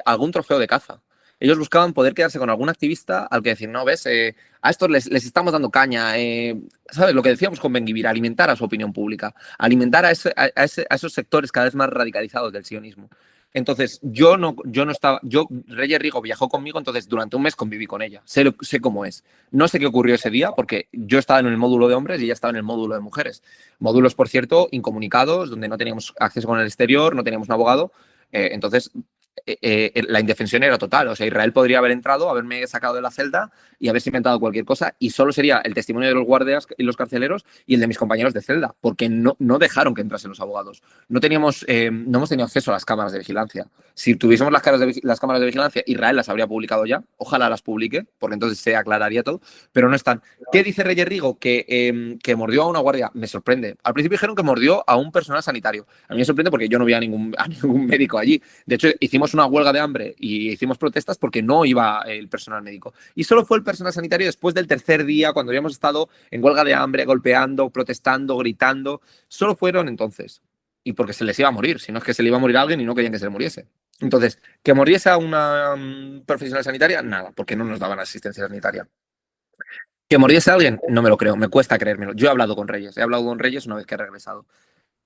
algún trofeo de caza. Ellos buscaban poder quedarse con algún activista al que decir, no, ves, a estos les estamos dando caña, ¿sabes? Lo que decíamos con Ben-Gvir, alimentar a su opinión pública, alimentar a esos sectores cada vez más radicalizados del sionismo. Entonces, yo no estaba, Reyes Rigo viajó conmigo, entonces durante un mes conviví con ella, sé cómo es. No sé qué ocurrió ese día, porque yo estaba en el módulo de hombres y ella estaba en el módulo de mujeres. Módulos, por cierto, incomunicados, donde no teníamos acceso con el exterior, no teníamos un abogado. Entonces, la indefensión era total. O sea, Israel podría haber entrado, haberme sacado de la celda y haberse inventado cualquier cosa, y solo sería el testimonio de los guardias y los carceleros y el de mis compañeros de celda, porque no dejaron que entrasen los abogados. No hemos tenido acceso a las cámaras de vigilancia. Si tuviésemos las cámaras de vigilancia, Israel las habría publicado ya. Ojalá las publique, porque entonces se aclararía todo, pero no están. ¿Qué dice Reyes Rigo? Que mordió a una guardia. Me sorprende. Al principio dijeron que mordió a un personal sanitario. A mí me sorprende porque yo no vi a ningún médico allí. De hecho, hicimos una huelga de hambre y hicimos protestas porque no iba el personal médico. Y solo fue el personal sanitario después del tercer día, cuando habíamos estado en huelga de hambre, golpeando, protestando, gritando. Solo fueron entonces. Y porque se les iba a morir. Si no es que se le iba a morir a alguien y no querían que se le muriese. Entonces, que muriese a una profesional sanitaria, nada, porque no nos daban asistencia sanitaria. ¿Que muriese a alguien? No me lo creo, me cuesta creérmelo. Yo he hablado con Reyes una vez que he regresado.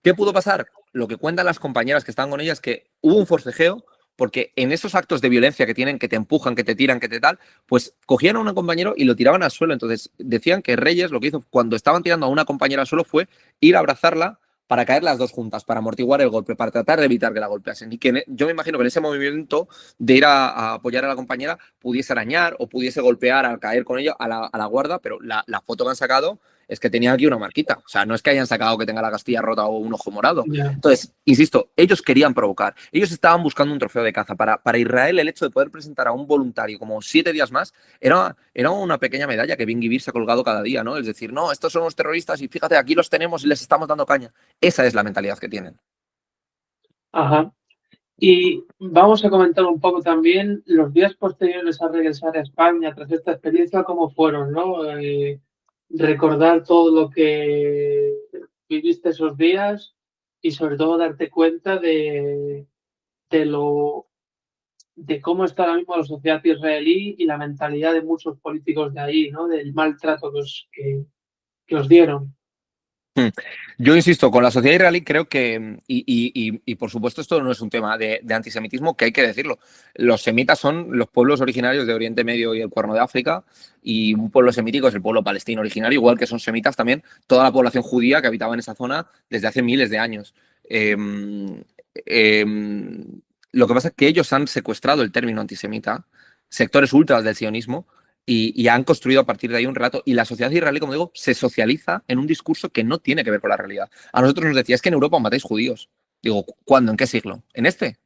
¿Qué pudo pasar? Lo que cuentan las compañeras que estaban con ellas es que hubo un forcejeo, porque en esos actos de violencia que tienen, que te empujan, que te tiran, que te tal, pues cogían a un compañero y lo tiraban al suelo. Entonces decían que Reyes lo que hizo cuando estaban tirando a una compañera al suelo fue ir a abrazarla para caer las dos juntas, para amortiguar el golpe, para tratar de evitar que la golpeasen. Y que yo me imagino que en ese movimiento de ir a apoyar a la compañera pudiese arañar o pudiese golpear al caer con ella a la guarda, pero la foto que han sacado es que tenía aquí una marquita. O sea, no es que hayan sacado que tenga la castilla rota o un ojo morado. Yeah. Entonces, insisto, ellos querían provocar. Ellos estaban buscando un trofeo de caza. Para Israel, el hecho de poder presentar a un voluntario como 7 días más era una pequeña medalla que Ben-Gvir se ha colgado cada día, ¿no? Es decir, no, estos son los terroristas y fíjate, aquí los tenemos y les estamos dando caña. Esa es la mentalidad que tienen. Ajá. Y vamos a comentar un poco también los días posteriores a regresar a España tras esta experiencia, cómo fueron, ¿no? Recordar todo lo que viviste esos días y sobre todo darte cuenta de lo de cómo está ahora mismo la sociedad israelí y la mentalidad de muchos políticos de ahí, ¿no? Del maltrato que os dieron. Yo insisto, con la sociedad israelí creo que, y por supuesto esto no es un tema de antisemitismo, que hay que decirlo. Los semitas son los pueblos originarios de Oriente Medio y el Cuerno de África, y un pueblo semítico es el pueblo palestino originario, igual que son semitas también toda la población judía que habitaba en esa zona desde hace miles de años. eh, lo que pasa es que ellos han secuestrado el término antisemita, sectores ultras del sionismo, y han construido a partir de ahí un relato. Y la sociedad israelí, como digo, se socializa en un discurso que no tiene que ver con la realidad. A nosotros nos decía, es que en Europa matáis judíos. Digo, ¿cuándo? ¿En qué siglo? ¿En este?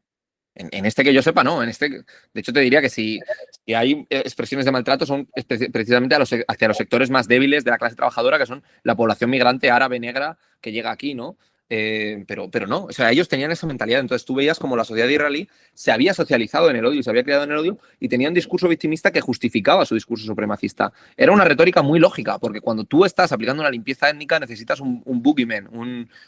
En este que yo sepa, no. En este, de hecho, te diría que si hay expresiones de maltrato son precisamente hacia los sectores más débiles de la clase trabajadora, que son la población migrante árabe negra que llega aquí, ¿no? Pero no, o sea, ellos tenían esa mentalidad. Entonces tú veías como la sociedad israelí se había socializado en el odio, se había creado en el odio y tenía un discurso victimista que justificaba su discurso supremacista. Era una retórica muy lógica, porque cuando tú estás aplicando una limpieza étnica necesitas un boogeyman,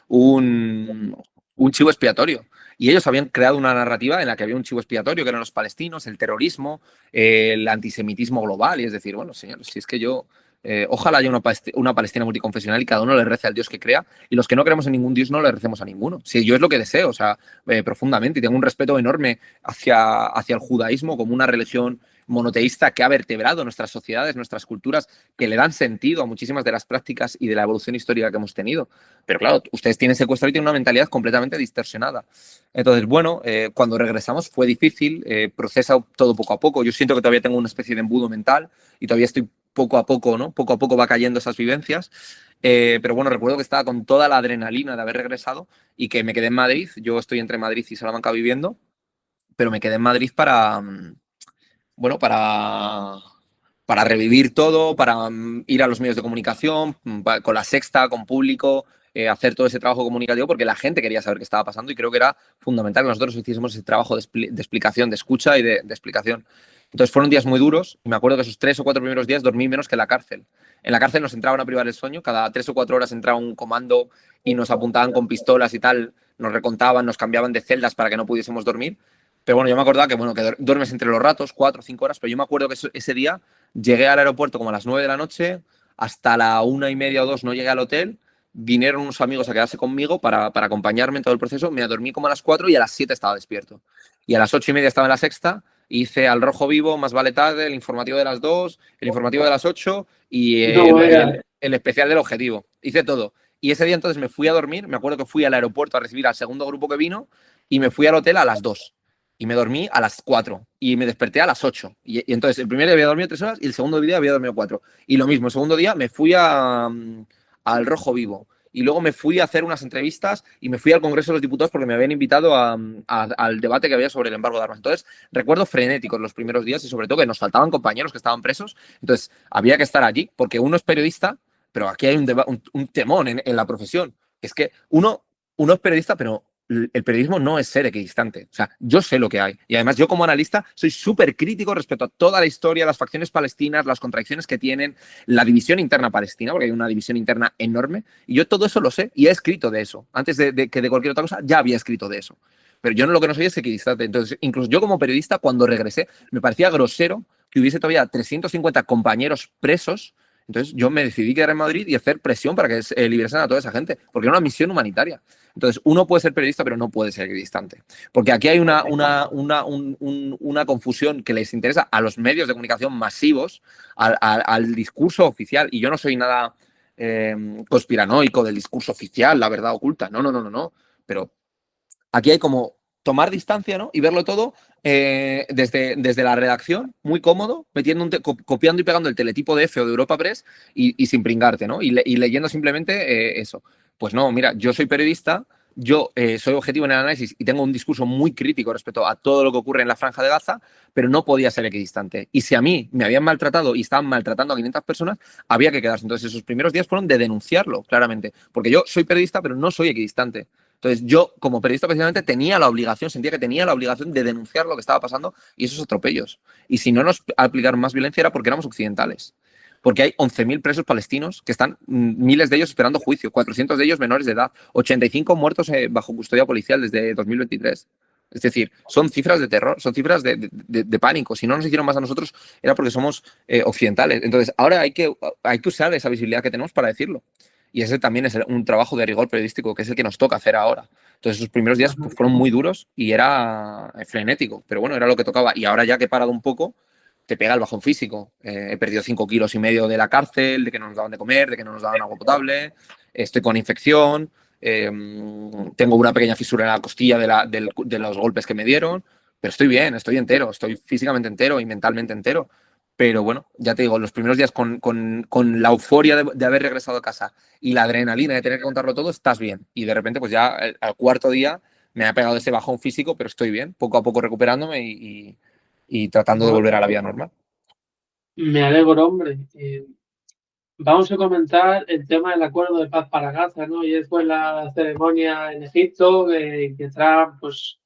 un chivo expiatorio. Y ellos habían creado una narrativa en la que había un chivo expiatorio, que eran los palestinos, el terrorismo, el antisemitismo global. Y es decir, bueno, señores, si es que yo, ojalá haya una Palestina multiconfesional y cada uno le rece al Dios que crea, y los que no creemos en ningún Dios no le recemos a ninguno. Si yo es lo que deseo, o sea, profundamente, y tengo un respeto enorme hacia el judaísmo como una religión monoteísta que ha vertebrado nuestras sociedades, nuestras culturas, que le dan sentido a muchísimas de las prácticas y de la evolución histórica que hemos tenido. Pero claro, ustedes tienen secuestrado y tienen una mentalidad completamente distorsionada. Entonces, bueno, cuando regresamos fue difícil, procesa todo poco a poco. Yo siento que todavía tengo una especie de embudo mental y todavía estoy poco a poco, ¿no? Poco a poco va cayendo esas vivencias. Pero bueno, recuerdo que estaba con toda la adrenalina de haber regresado y que me quedé en Madrid. Yo estoy entre Madrid y Salamanca viviendo, pero me quedé en Madrid bueno, para revivir todo, para ir a los medios de comunicación, con La Sexta, con público, hacer todo ese trabajo comunicativo, porque la gente quería saber qué estaba pasando y creo que era fundamental que nosotros hiciésemos ese trabajo de explicación, de escucha y de explicación. Entonces fueron días muy duros y me acuerdo que esos 3 o 4 primeros días dormí menos que en la cárcel. En la cárcel nos entraban a privar el sueño, cada 3 o 4 horas entraba un comando y nos apuntaban con pistolas y tal, nos recontaban, nos cambiaban de celdas para que no pudiésemos dormir. Pero bueno, yo me acordaba que, bueno, que duermes entre los ratos, 4 o 5 horas, pero yo me acuerdo que ese día llegué al aeropuerto como a las 9 de la noche, hasta la 1:30 o 2 no llegué al hotel, vinieron unos amigos a quedarse conmigo para acompañarme en todo el proceso, me dormí como a las 4 y a las 7 estaba despierto. Y a las 8:30 estaba en La Sexta, hice Al Rojo Vivo, Más Vale Tarde, el informativo de las 2, el informativo de las 8 y el especial del Objetivo. Hice todo. Y ese día entonces me fui a dormir, me acuerdo que fui al aeropuerto a recibir al segundo grupo que vino y me fui al hotel a las 2 y me dormí a las 4 y me desperté a las 8. Y entonces el primer día había dormido 3 horas y el segundo día había dormido 4. Y lo mismo, el segundo día me fui al Rojo Vivo. Y luego me fui a hacer unas entrevistas y me fui al Congreso de los Diputados porque me habían invitado al debate que había sobre el embargo de armas. Entonces, recuerdo frenéticos los primeros días y sobre todo que nos faltaban compañeros que estaban presos. Entonces, había que estar allí porque uno es periodista, pero aquí hay un temón en la profesión. Es que uno es periodista, pero el periodismo no es ser equidistante. O sea, yo sé lo que hay. Y además yo como analista soy súper crítico respecto a toda la historia, las facciones palestinas, las contradicciones que tienen, la división interna palestina, porque hay una división interna enorme. Y yo todo eso lo sé y he escrito de eso. Antes de que de cualquier otra cosa, ya había escrito de eso. Pero yo lo que no soy es equidistante. Entonces, incluso yo como periodista, cuando regresé, me parecía grosero que hubiese todavía 350 compañeros presos. Entonces yo me decidí quedar en Madrid y hacer presión para que liberasen a toda esa gente, porque era una misión humanitaria. Entonces, uno puede ser periodista, pero no puede ser equidistante. Porque aquí hay una confusión que les interesa a los medios de comunicación masivos, al discurso oficial. Y yo no soy nada conspiranoico del discurso oficial, la verdad oculta. No, no, no, no, no. Pero aquí hay como tomar distancia, ¿no? Y verlo todo desde la redacción, muy cómodo, copiando y pegando el teletipo de F o de Europa Press y sin pringarte, ¿no? Y leyendo simplemente eso. Pues no, mira, yo soy periodista, yo soy objetivo en el análisis y tengo un discurso muy crítico respecto a todo lo que ocurre en la Franja de Gaza, pero no podía ser equidistante. Y si a mí me habían maltratado y estaban maltratando a 500 personas, había que quedarse. Entonces esos primeros días fueron de denunciarlo, claramente. Porque yo soy periodista, pero no soy equidistante. Entonces yo, como periodista precisamente, tenía la obligación, sentía que tenía la obligación de denunciar lo que estaba pasando y esos atropellos. Y si no nos aplicaron más violencia era porque éramos occidentales. Porque hay 11.000 presos palestinos que están, miles de ellos esperando juicio, 400 de ellos menores de edad, 85 muertos bajo custodia policial desde 2023. Es decir, son cifras de terror, son cifras de pánico. Si no nos hicieron más a nosotros era porque somos occidentales. Entonces, ahora hay que usar esa visibilidad que tenemos para decirlo. Y ese también es un trabajo de rigor periodístico, que es el que nos toca hacer ahora. Entonces, esos primeros días pues, fueron muy duros y era frenético, pero bueno, era lo que tocaba. Y ahora ya que he parado un poco, te pega el bajón físico. He perdido 5,5 kilos de la cárcel, de que no nos daban de comer, de que no nos daban agua potable, estoy con infección, tengo una pequeña fisura en la costilla de los golpes que me dieron, pero estoy bien, estoy entero, estoy físicamente entero y mentalmente entero. Pero bueno, ya te digo, los primeros días con la euforia de haber regresado a casa y la adrenalina de tener que contarlo todo, estás bien. Y de repente, pues ya al cuarto día me ha pegado ese bajón físico, pero estoy bien, poco a poco recuperándome y tratando de volver a la vida normal. Me alegro, hombre. Vamos a comentar el tema del acuerdo de paz para Gaza, ¿no? Y fue la ceremonia en Egipto, que Trump, pues,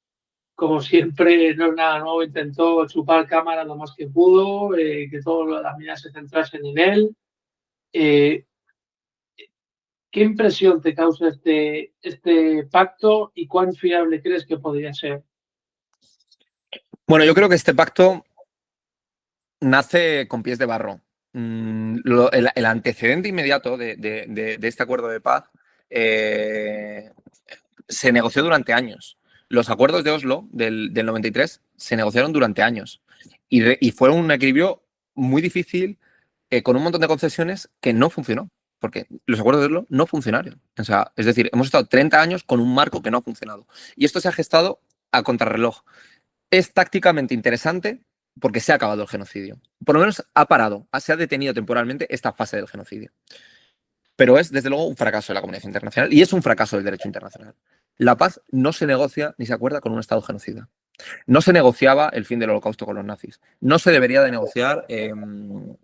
como siempre, no es nada nuevo, intentó chupar cámara lo más que pudo, que todas las miradas se centrasen en él. Eh, ¿Qué impresión te causa este pacto y cuán fiable crees que podría ser? Bueno, yo creo que este pacto nace con pies de barro. El antecedente inmediato de este acuerdo de paz se negoció durante años. Los acuerdos de Oslo del 93 se negociaron durante años y fue un equilibrio muy difícil con un montón de concesiones que no funcionó, porque los acuerdos de Oslo no funcionaron. O sea, es decir, hemos estado 30 años con un marco que no ha funcionado. Y esto se ha gestado a contrarreloj. Es tácticamente interesante porque se ha acabado el genocidio. Por lo menos ha parado, se ha detenido temporalmente esta fase del genocidio. Pero es, desde luego, un fracaso de la comunidad internacional y es un fracaso del derecho internacional. La paz no se negocia ni se acuerda con un Estado genocida. No se negociaba el fin del holocausto con los nazis. No se debería de negociar el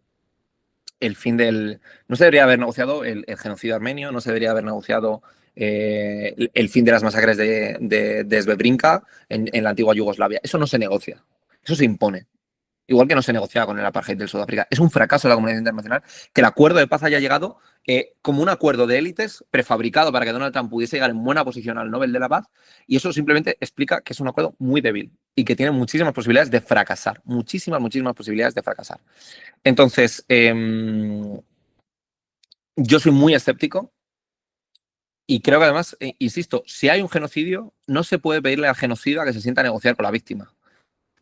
fin del... No se debería haber negociado el genocidio armenio, no se debería haber negociado el fin de las masacres de Srebrenica en la antigua Yugoslavia. Eso no se negocia, eso se impone. Igual que no se negociaba con el apartheid del Sudáfrica. Es un fracaso de la comunidad internacional que el acuerdo de paz haya llegado como un acuerdo de élites prefabricado para que Donald Trump pudiese llegar en buena posición al Nobel de la Paz, y eso simplemente explica que es un acuerdo muy débil y que tiene muchísimas posibilidades de fracasar, muchísimas posibilidades de fracasar. Entonces, yo soy muy escéptico y creo que además, insisto, si hay un genocidio, no se puede pedirle al genocida que se sienta a negociar con la víctima.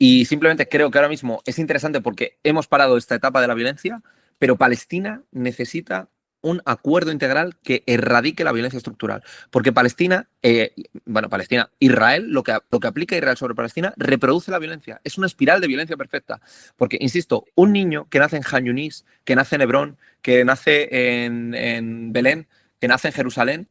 Y simplemente creo que ahora mismo es interesante porque hemos parado esta etapa de la violencia, pero Palestina necesita un acuerdo integral que erradique la violencia estructural. Porque Israel, lo que aplica Israel sobre Palestina, reproduce la violencia. Es una espiral de violencia perfecta. Porque, insisto, un niño que nace en Han Yunis, que nace en Hebrón, que nace en Belén, que nace en Jerusalén,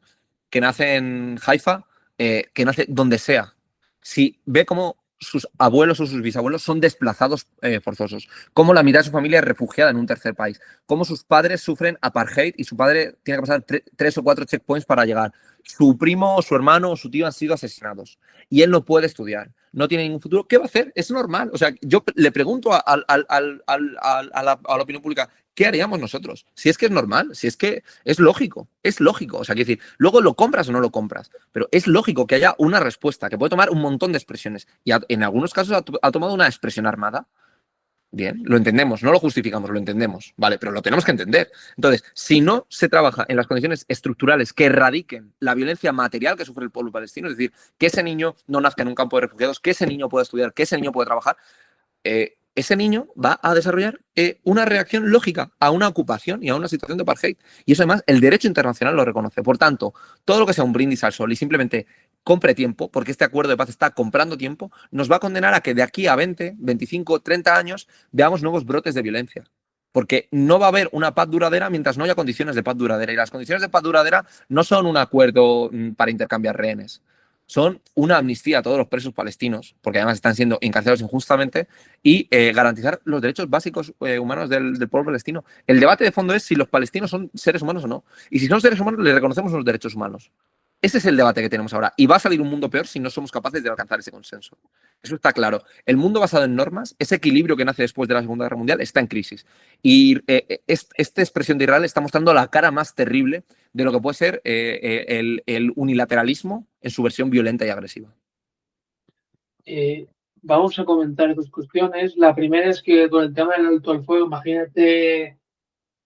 que nace en Haifa, que nace donde sea, si ve cómo sus abuelos o sus bisabuelos son desplazados forzosos, cómo la mitad de su familia es refugiada en un tercer país, cómo sus padres sufren apartheid y su padre tiene que pasar 3 o 4 checkpoints para llegar, su primo o su hermano o su tío han sido asesinados y él no puede estudiar, no tiene ningún futuro, ¿qué va a hacer? Es normal. O sea, yo le pregunto a la opinión pública, ¿qué haríamos nosotros? Si es que es normal, si es que es lógico, es lógico. O sea, quiero decir, luego lo compras o no lo compras, pero es lógico que haya una respuesta que puede tomar un montón de expresiones. Y en algunos casos ha tomado una expresión armada. Bien, lo entendemos, no lo justificamos, lo entendemos, vale, pero lo tenemos que entender. Entonces, si no se trabaja en las condiciones estructurales que erradiquen la violencia material que sufre el pueblo palestino, es decir, que ese niño no nazca en un campo de refugiados, que ese niño pueda estudiar, que ese niño pueda trabajar, ese niño va a desarrollar una reacción lógica a una ocupación y a una situación de apartheid. Y eso además el derecho internacional lo reconoce. Por tanto, todo lo que sea un brindis al sol y simplemente compre tiempo, porque este acuerdo de paz está comprando tiempo, nos va a condenar a que de aquí a 20, 25, 30 años veamos nuevos brotes de violencia. Porque no va a haber una paz duradera mientras no haya condiciones de paz duradera. Y las condiciones de paz duradera no son un acuerdo para intercambiar rehenes. Son una amnistía a todos los presos palestinos, porque además están siendo encarcelados injustamente, y garantizar los derechos básicos humanos del pueblo palestino. El debate de fondo es si los palestinos son seres humanos o no. Y si son seres humanos, les reconocemos los derechos humanos. Ese es el debate que tenemos ahora. Y va a salir un mundo peor si no somos capaces de alcanzar ese consenso. Eso está claro. El mundo basado en normas, ese equilibrio que nace después de la Segunda Guerra Mundial, está en crisis. Y esta expresión de Israel está mostrando la cara más terrible de lo que puede ser el unilateralismo en su versión violenta y agresiva. Vamos a comentar dos cuestiones. La primera es que con el tema del alto al fuego, imagínate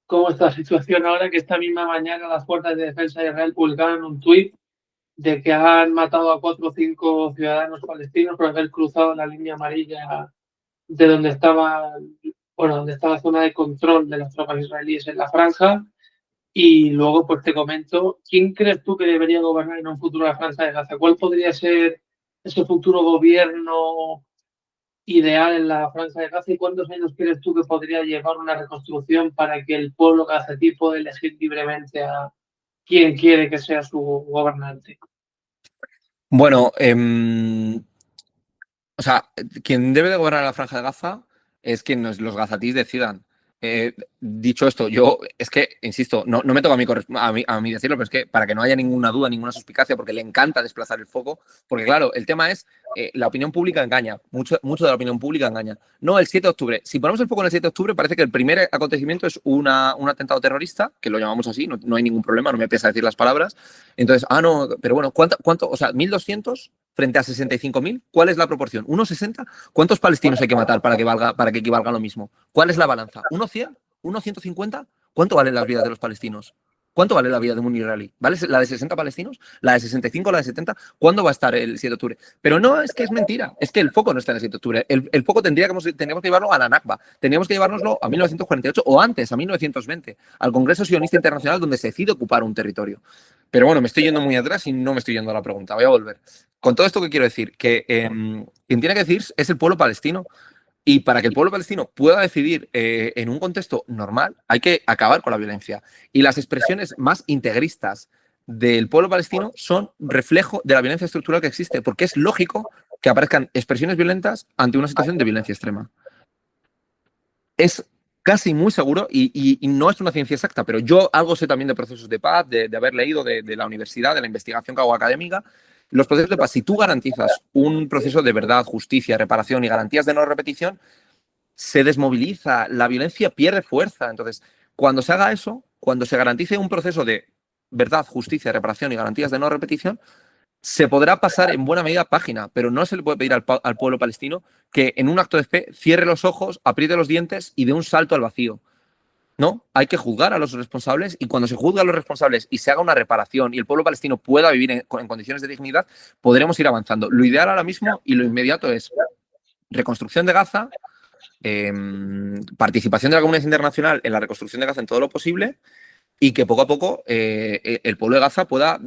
cómo está la situación ahora, que esta misma mañana las fuerzas de defensa de Israel publicaron un tuit de que han matado a 4 o 5 ciudadanos palestinos por haber cruzado la línea amarilla de donde estaba la zona de control de las tropas israelíes en la franja. Y luego, pues te comento, ¿quién crees tú que debería gobernar en un futuro la Franja de Gaza? ¿Cuál podría ser ese futuro gobierno ideal en la Franja de Gaza y cuántos años crees tú que podría llevar una reconstrucción para que el pueblo gazatín pueda elegir libremente a quien quiere que sea su gobernante? Bueno, o sea, quien debe de gobernar la Franja de Gaza es quien los gazatís decidan. Dicho esto, yo es que, insisto, no me toca a mí decirlo, pero es que para que no haya ninguna duda, ninguna suspicacia, porque le encanta desplazar el foco, porque claro, el tema es, la opinión pública engaña, mucho de la opinión pública engaña. No, el 7 de octubre, si ponemos el foco en el 7 de octubre, parece que el primer acontecimiento es un atentado terrorista, que lo llamamos así, no hay ningún problema, no me pesa decir las palabras. Entonces, no, pero bueno, ¿cuánto? O sea, 1.200 frente a 65.000, ¿cuál es la proporción? ¿1,60? ¿Cuántos palestinos hay que matar para que equivalga lo mismo? ¿Cuál es la balanza? ¿1,100? ¿1,150? ¿Cuánto valen las vidas de los palestinos? ¿Cuánto vale la vida de un israelí? ¿Vale la de 60 palestinos? ¿La de 65? ¿La de 70? ¿Cuándo va a estar el 7 de octubre? Pero no es que es mentira, es que el foco no está en el 7 de octubre. El foco tendríamos que llevarlo a la Nakba, tendríamos que llevárnoslo a 1948 o antes, a 1920, al Congreso Sionista Internacional donde se decide ocupar un territorio. Pero bueno, me estoy yendo muy atrás y no me estoy yendo a la pregunta. Voy a volver. Con todo esto, ¿qué quiero decir? Que quien tiene que decir es el pueblo palestino. Y para que el pueblo palestino pueda decidir en un contexto normal, hay que acabar con la violencia. Y las expresiones más integristas del pueblo palestino son reflejo de la violencia estructural que existe, porque es lógico que aparezcan expresiones violentas ante una situación de violencia extrema. Es casi muy seguro, y no es una ciencia exacta, pero yo algo sé también de procesos de paz, de haber leído de la universidad, de la investigación que hago académica. Los procesos de paz, si tú garantizas un proceso de verdad, justicia, reparación y garantías de no repetición, se desmoviliza, la violencia pierde fuerza. Entonces, cuando se haga eso, cuando se garantice un proceso de verdad, justicia, reparación y garantías de no repetición, se podrá pasar en buena medida página, pero no se le puede pedir al pueblo palestino que en un acto de fe cierre los ojos, apriete los dientes y dé un salto al vacío. No, hay que juzgar a los responsables, y cuando se juzga a los responsables y se haga una reparación y el pueblo palestino pueda vivir en condiciones de dignidad, podremos ir avanzando. Lo ideal ahora mismo y lo inmediato es reconstrucción de Gaza, participación de la comunidad internacional en la reconstrucción de Gaza en todo lo posible, y que poco a poco el pueblo de Gaza pueda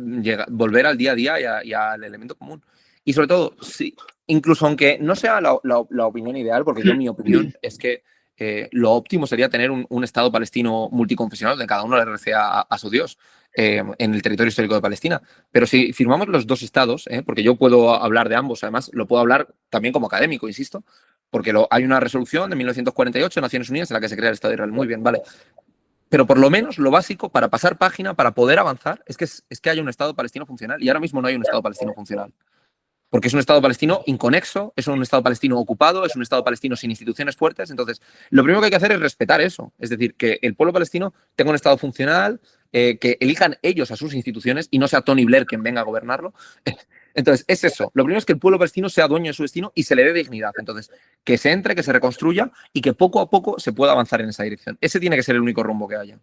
volver al día a día y al elemento común. Y sobre todo, sí, incluso aunque no sea la opinión ideal, porque mi opinión es que lo óptimo sería tener un Estado palestino multiconfesional donde cada uno le rece a su Dios en el territorio histórico de Palestina. Pero si firmamos los dos estados, porque yo puedo hablar de ambos, además lo puedo hablar también como académico, insisto, porque hay una resolución de 1948 de Naciones Unidas en la que se crea el Estado de Israel. Muy bien, vale. Pero por lo menos lo básico para pasar página, para poder avanzar, es que haya un Estado palestino funcional. Y ahora mismo no hay un Estado palestino funcional. Porque es un Estado palestino inconexo, es un Estado palestino ocupado, es un Estado palestino sin instituciones fuertes. Entonces, lo primero que hay que hacer es respetar eso. Es decir, que el pueblo palestino tenga un Estado funcional, que elijan ellos a sus instituciones y no sea Tony Blair quien venga a gobernarlo. Entonces, es eso. Lo primero es que el pueblo palestino sea dueño de su destino y se le dé dignidad. Entonces, que se entre, que se reconstruya y que poco a poco se pueda avanzar en esa dirección. Ese tiene que ser el único rumbo que haya.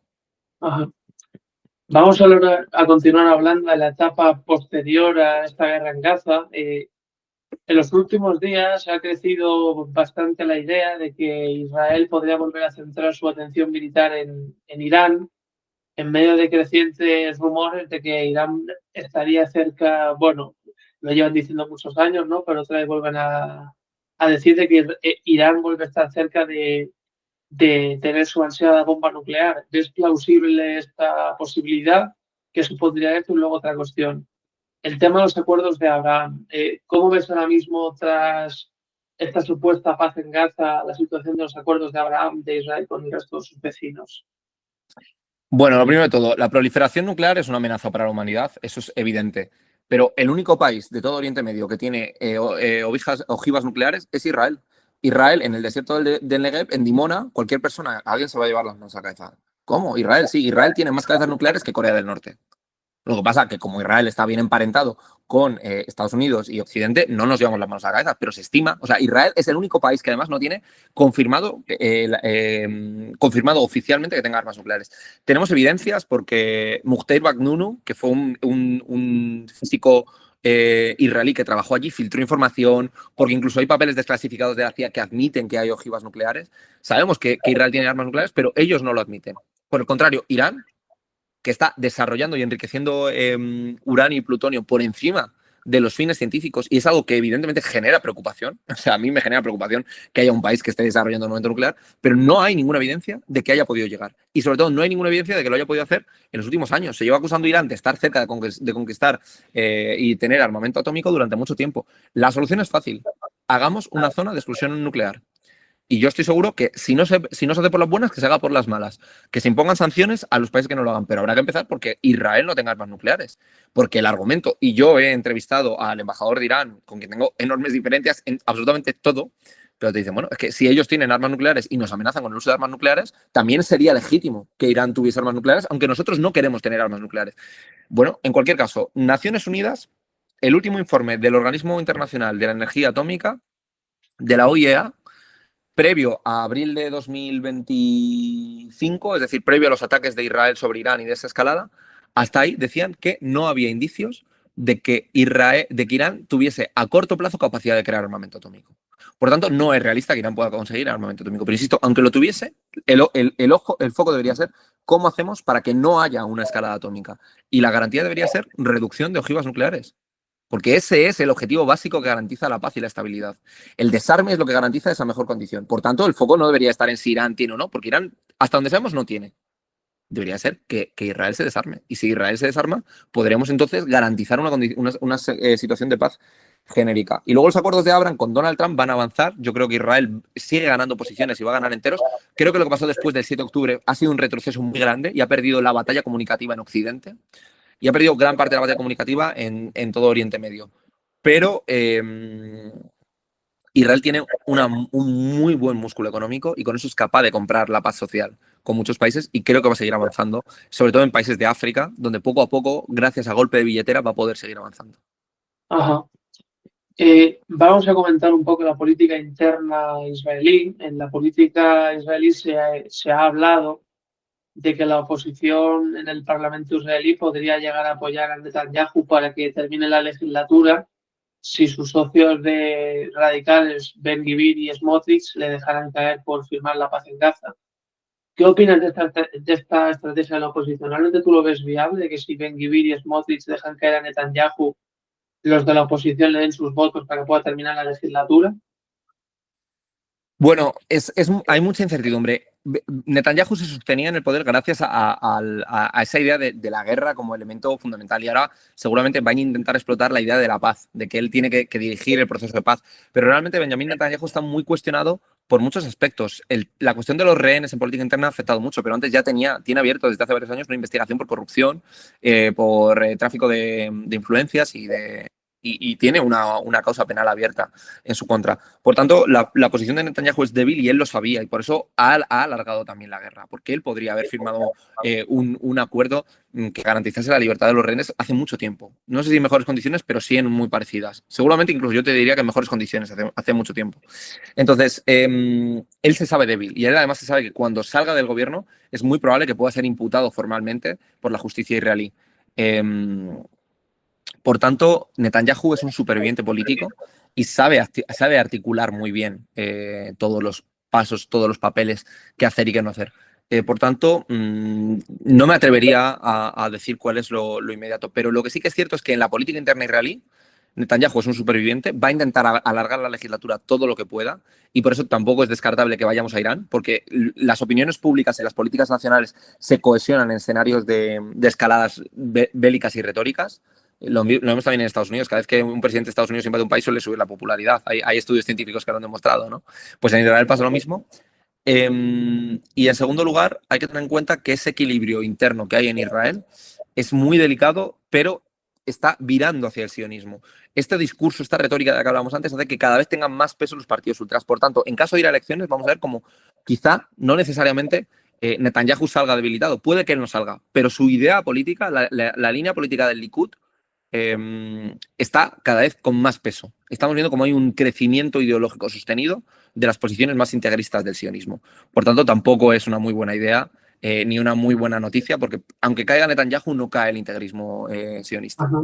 Ajá. Vamos a continuar hablando de la etapa posterior a esta guerra en Gaza. En los últimos días ha crecido bastante la idea de que Israel podría volver a centrar su atención militar en Irán, en medio de crecientes rumores de que Irán estaría cerca, bueno, lo llevan diciendo muchos años, ¿no? Pero otra vez vuelven a decir de que Irán vuelve a estar cerca de tener su ansiada bomba nuclear. ¿Es plausible esta posibilidad? ¿Qué supondría esto? Y luego otra cuestión. El tema de los acuerdos de Abraham. ¿Cómo ves ahora mismo, tras esta supuesta paz en Gaza, la situación de los acuerdos de Abraham de Israel con el resto de sus vecinos? Bueno, lo primero de todo, la proliferación nuclear es una amenaza para la humanidad, eso es evidente. Pero el único país de todo Oriente Medio que tiene ojivas nucleares es Israel. Israel, en el desierto del Negev, en Dimona, cualquier persona, alguien se va a llevar las manos a la cabeza. ¿Cómo? Israel, sí, Israel tiene más cabezas nucleares que Corea del Norte. Lo que pasa es que como Israel está bien emparentado con Estados Unidos y Occidente, no nos llevamos las manos a la cabeza, pero se estima, o sea, Israel es el único país que además no tiene confirmado oficialmente que tenga armas nucleares. Tenemos evidencias porque Mukhtar Bagnunu, que fue un físico israelí que trabajó allí, filtró información, porque incluso hay papeles desclasificados de la CIA que admiten que hay ojivas nucleares. Sabemos que Israel tiene armas nucleares, pero ellos no lo admiten. Por el contrario, Irán que está desarrollando y enriqueciendo uranio y plutonio por encima de los fines científicos, y es algo que evidentemente genera preocupación. O sea, a mí me genera preocupación que haya un país que esté desarrollando armamento nuclear, pero no hay ninguna evidencia de que haya podido llegar. Y sobre todo no hay ninguna evidencia de que lo haya podido hacer en los últimos años. Se lleva acusando a Irán de estar cerca de conquistar y tener armamento atómico durante mucho tiempo. La solución es fácil. Hagamos una zona de exclusión nuclear. Y yo estoy seguro que si no se hace por las buenas, que se haga por las malas. Que se impongan sanciones a los países que no lo hagan. Pero habrá que empezar porque Israel no tenga armas nucleares. Porque el argumento, y yo he entrevistado al embajador de Irán, con quien tengo enormes diferencias en absolutamente todo, pero te dicen, bueno, es que si ellos tienen armas nucleares y nos amenazan con el uso de armas nucleares, también sería legítimo que Irán tuviese armas nucleares, aunque nosotros no queremos tener armas nucleares. Bueno, en cualquier caso, Naciones Unidas, el último informe del Organismo Internacional de la Energía Atómica, de la OIEA, previo a abril de 2025, es decir, previo a los ataques de Israel sobre Irán y de esa escalada, hasta ahí decían que no había indicios de que Irán tuviese a corto plazo capacidad de crear armamento atómico. Por tanto, no es realista que Irán pueda conseguir armamento atómico. Pero insisto, aunque lo tuviese, el foco debería ser cómo hacemos para que no haya una escalada atómica. Y la garantía debería ser reducción de ojivas nucleares. Porque ese es el objetivo básico que garantiza la paz y la estabilidad. El desarme es lo que garantiza esa mejor condición. Por tanto, el foco no debería estar en si Irán tiene o no, porque Irán, hasta donde sabemos, no tiene. Debería ser que Israel se desarme. Y si Israel se desarma, podremos entonces garantizar una situación de paz genérica. Y luego los acuerdos de Abraham con Donald Trump van a avanzar. Yo creo que Israel sigue ganando posiciones y va a ganar enteros. Creo que lo que pasó después del 7 de octubre ha sido un retroceso muy grande y ha perdido la batalla comunicativa en Occidente. Y ha perdido gran parte de la batalla comunicativa en todo Oriente Medio. Pero Israel tiene un muy buen músculo económico y con eso es capaz de comprar la paz social con muchos países y creo que va a seguir avanzando, sobre todo en países de África, donde poco a poco, gracias a golpe de billetera, va a poder seguir avanzando. Ajá. Vamos a comentar un poco la política interna israelí. En la política israelí se ha hablado de que la oposición en el Parlamento israelí podría llegar a apoyar a Netanyahu para que termine la legislatura si sus socios radicales, Ben Gvir y Smotrich, le dejaran caer por firmar la paz en Gaza. ¿Qué opinas de esta estrategia de la oposición? ¿Realmente tú lo ves viable, de que si Ben Gvir y Smotrich dejan caer a Netanyahu, los de la oposición le den sus votos para que pueda terminar la legislatura? Bueno, hay mucha incertidumbre. Netanyahu se sostenía en el poder gracias a esa idea de la guerra como elemento fundamental y ahora seguramente van a intentar explotar la idea de la paz, de que él tiene que dirigir el proceso de paz. Pero realmente Benjamin Netanyahu está muy cuestionado por muchos aspectos. La cuestión de los rehenes en política interna ha afectado mucho, pero antes ya tiene abierto desde hace varios años una investigación por corrupción, por tráfico de influencias y tiene una causa penal abierta en su contra. Por tanto, la posición de Netanyahu es débil y él lo sabía y por eso ha alargado también la guerra, porque él podría haber firmado un acuerdo que garantizase la libertad de los rehenes hace mucho tiempo. No sé si en mejores condiciones, pero sí en muy parecidas. Seguramente incluso yo te diría que en mejores condiciones hace mucho tiempo. Entonces, él se sabe débil y él además se sabe que cuando salga del gobierno es muy probable que pueda ser imputado formalmente por la justicia israelí. Por tanto, Netanyahu es un superviviente político y sabe articular muy bien todos los pasos, todos los papeles que hacer y qué no hacer. Por tanto, no me atrevería a decir cuál es lo inmediato, pero lo que sí que es cierto es que en la política interna israelí, Netanyahu es un superviviente, va a intentar alargar la legislatura todo lo que pueda y por eso tampoco es descartable que vayamos a Irán, porque las opiniones públicas y las políticas nacionales se cohesionan en escenarios de escaladas bélicas y retóricas. Lo vemos también en Estados Unidos. Cada vez que un presidente de Estados Unidos invade un país suele subir la popularidad. Hay estudios científicos que lo han demostrado, ¿no? Pues en Israel pasa lo mismo. Y en segundo lugar, hay que tener en cuenta que ese equilibrio interno que hay en Israel es muy delicado, pero está virando hacia el sionismo. Este discurso, esta retórica de la que hablábamos antes, hace que cada vez tengan más peso los partidos ultras. Por tanto, en caso de ir a elecciones, vamos a ver cómo quizá, no necesariamente, Netanyahu salga debilitado. Puede que él no salga, pero su idea política, la línea política del Likud, está cada vez con más peso. Estamos viendo cómo hay un crecimiento ideológico sostenido de las posiciones más integristas del sionismo. Por tanto, tampoco es una muy buena idea ni una muy buena noticia, porque aunque caiga Netanyahu, no cae el integrismo sionista. Ajá.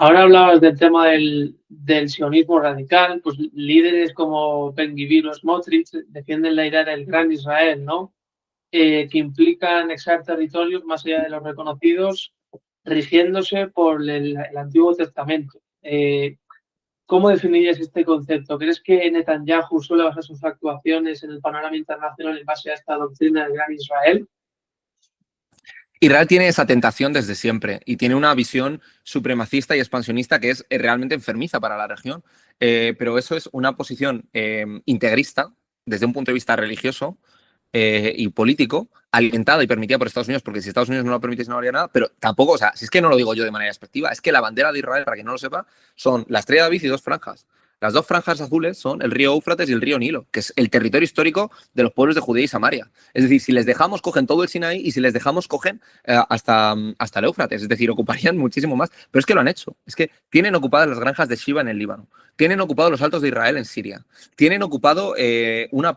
Ahora hablabas del tema del sionismo radical, pues líderes como Ben Gvir o Smotrich defienden la idea del gran Israel, ¿no? que implica anexar territorios más allá de los reconocidos, rigiéndose por el Antiguo Testamento. ¿Cómo definirías este concepto? ¿Crees que Netanyahu suele basar sus actuaciones en el panorama internacional en base a esta doctrina del Gran Israel? Israel tiene esa tentación desde siempre y tiene una visión supremacista y expansionista que es realmente enfermiza para la región, pero eso es una posición integrista desde un punto de vista religioso y político, alimentada y permitida por Estados Unidos, porque si Estados Unidos no lo permitiese no habría nada, pero tampoco, o sea, si es que no lo digo yo de manera despectiva, es que la bandera de Israel, para quien no lo sepa, son la estrella de David y dos franjas. Las dos franjas azules son el río Éufrates y el río Nilo, que es el territorio histórico de los pueblos de Judea y Samaria. Es decir, si les dejamos, cogen todo el Sinaí y si les dejamos, cogen hasta el Éufrates. Es decir, ocuparían muchísimo más. Pero es que lo han hecho. Es que tienen ocupadas las granjas de Shiva en el Líbano. Tienen ocupado los altos de Israel en Siria. Tienen ocupado una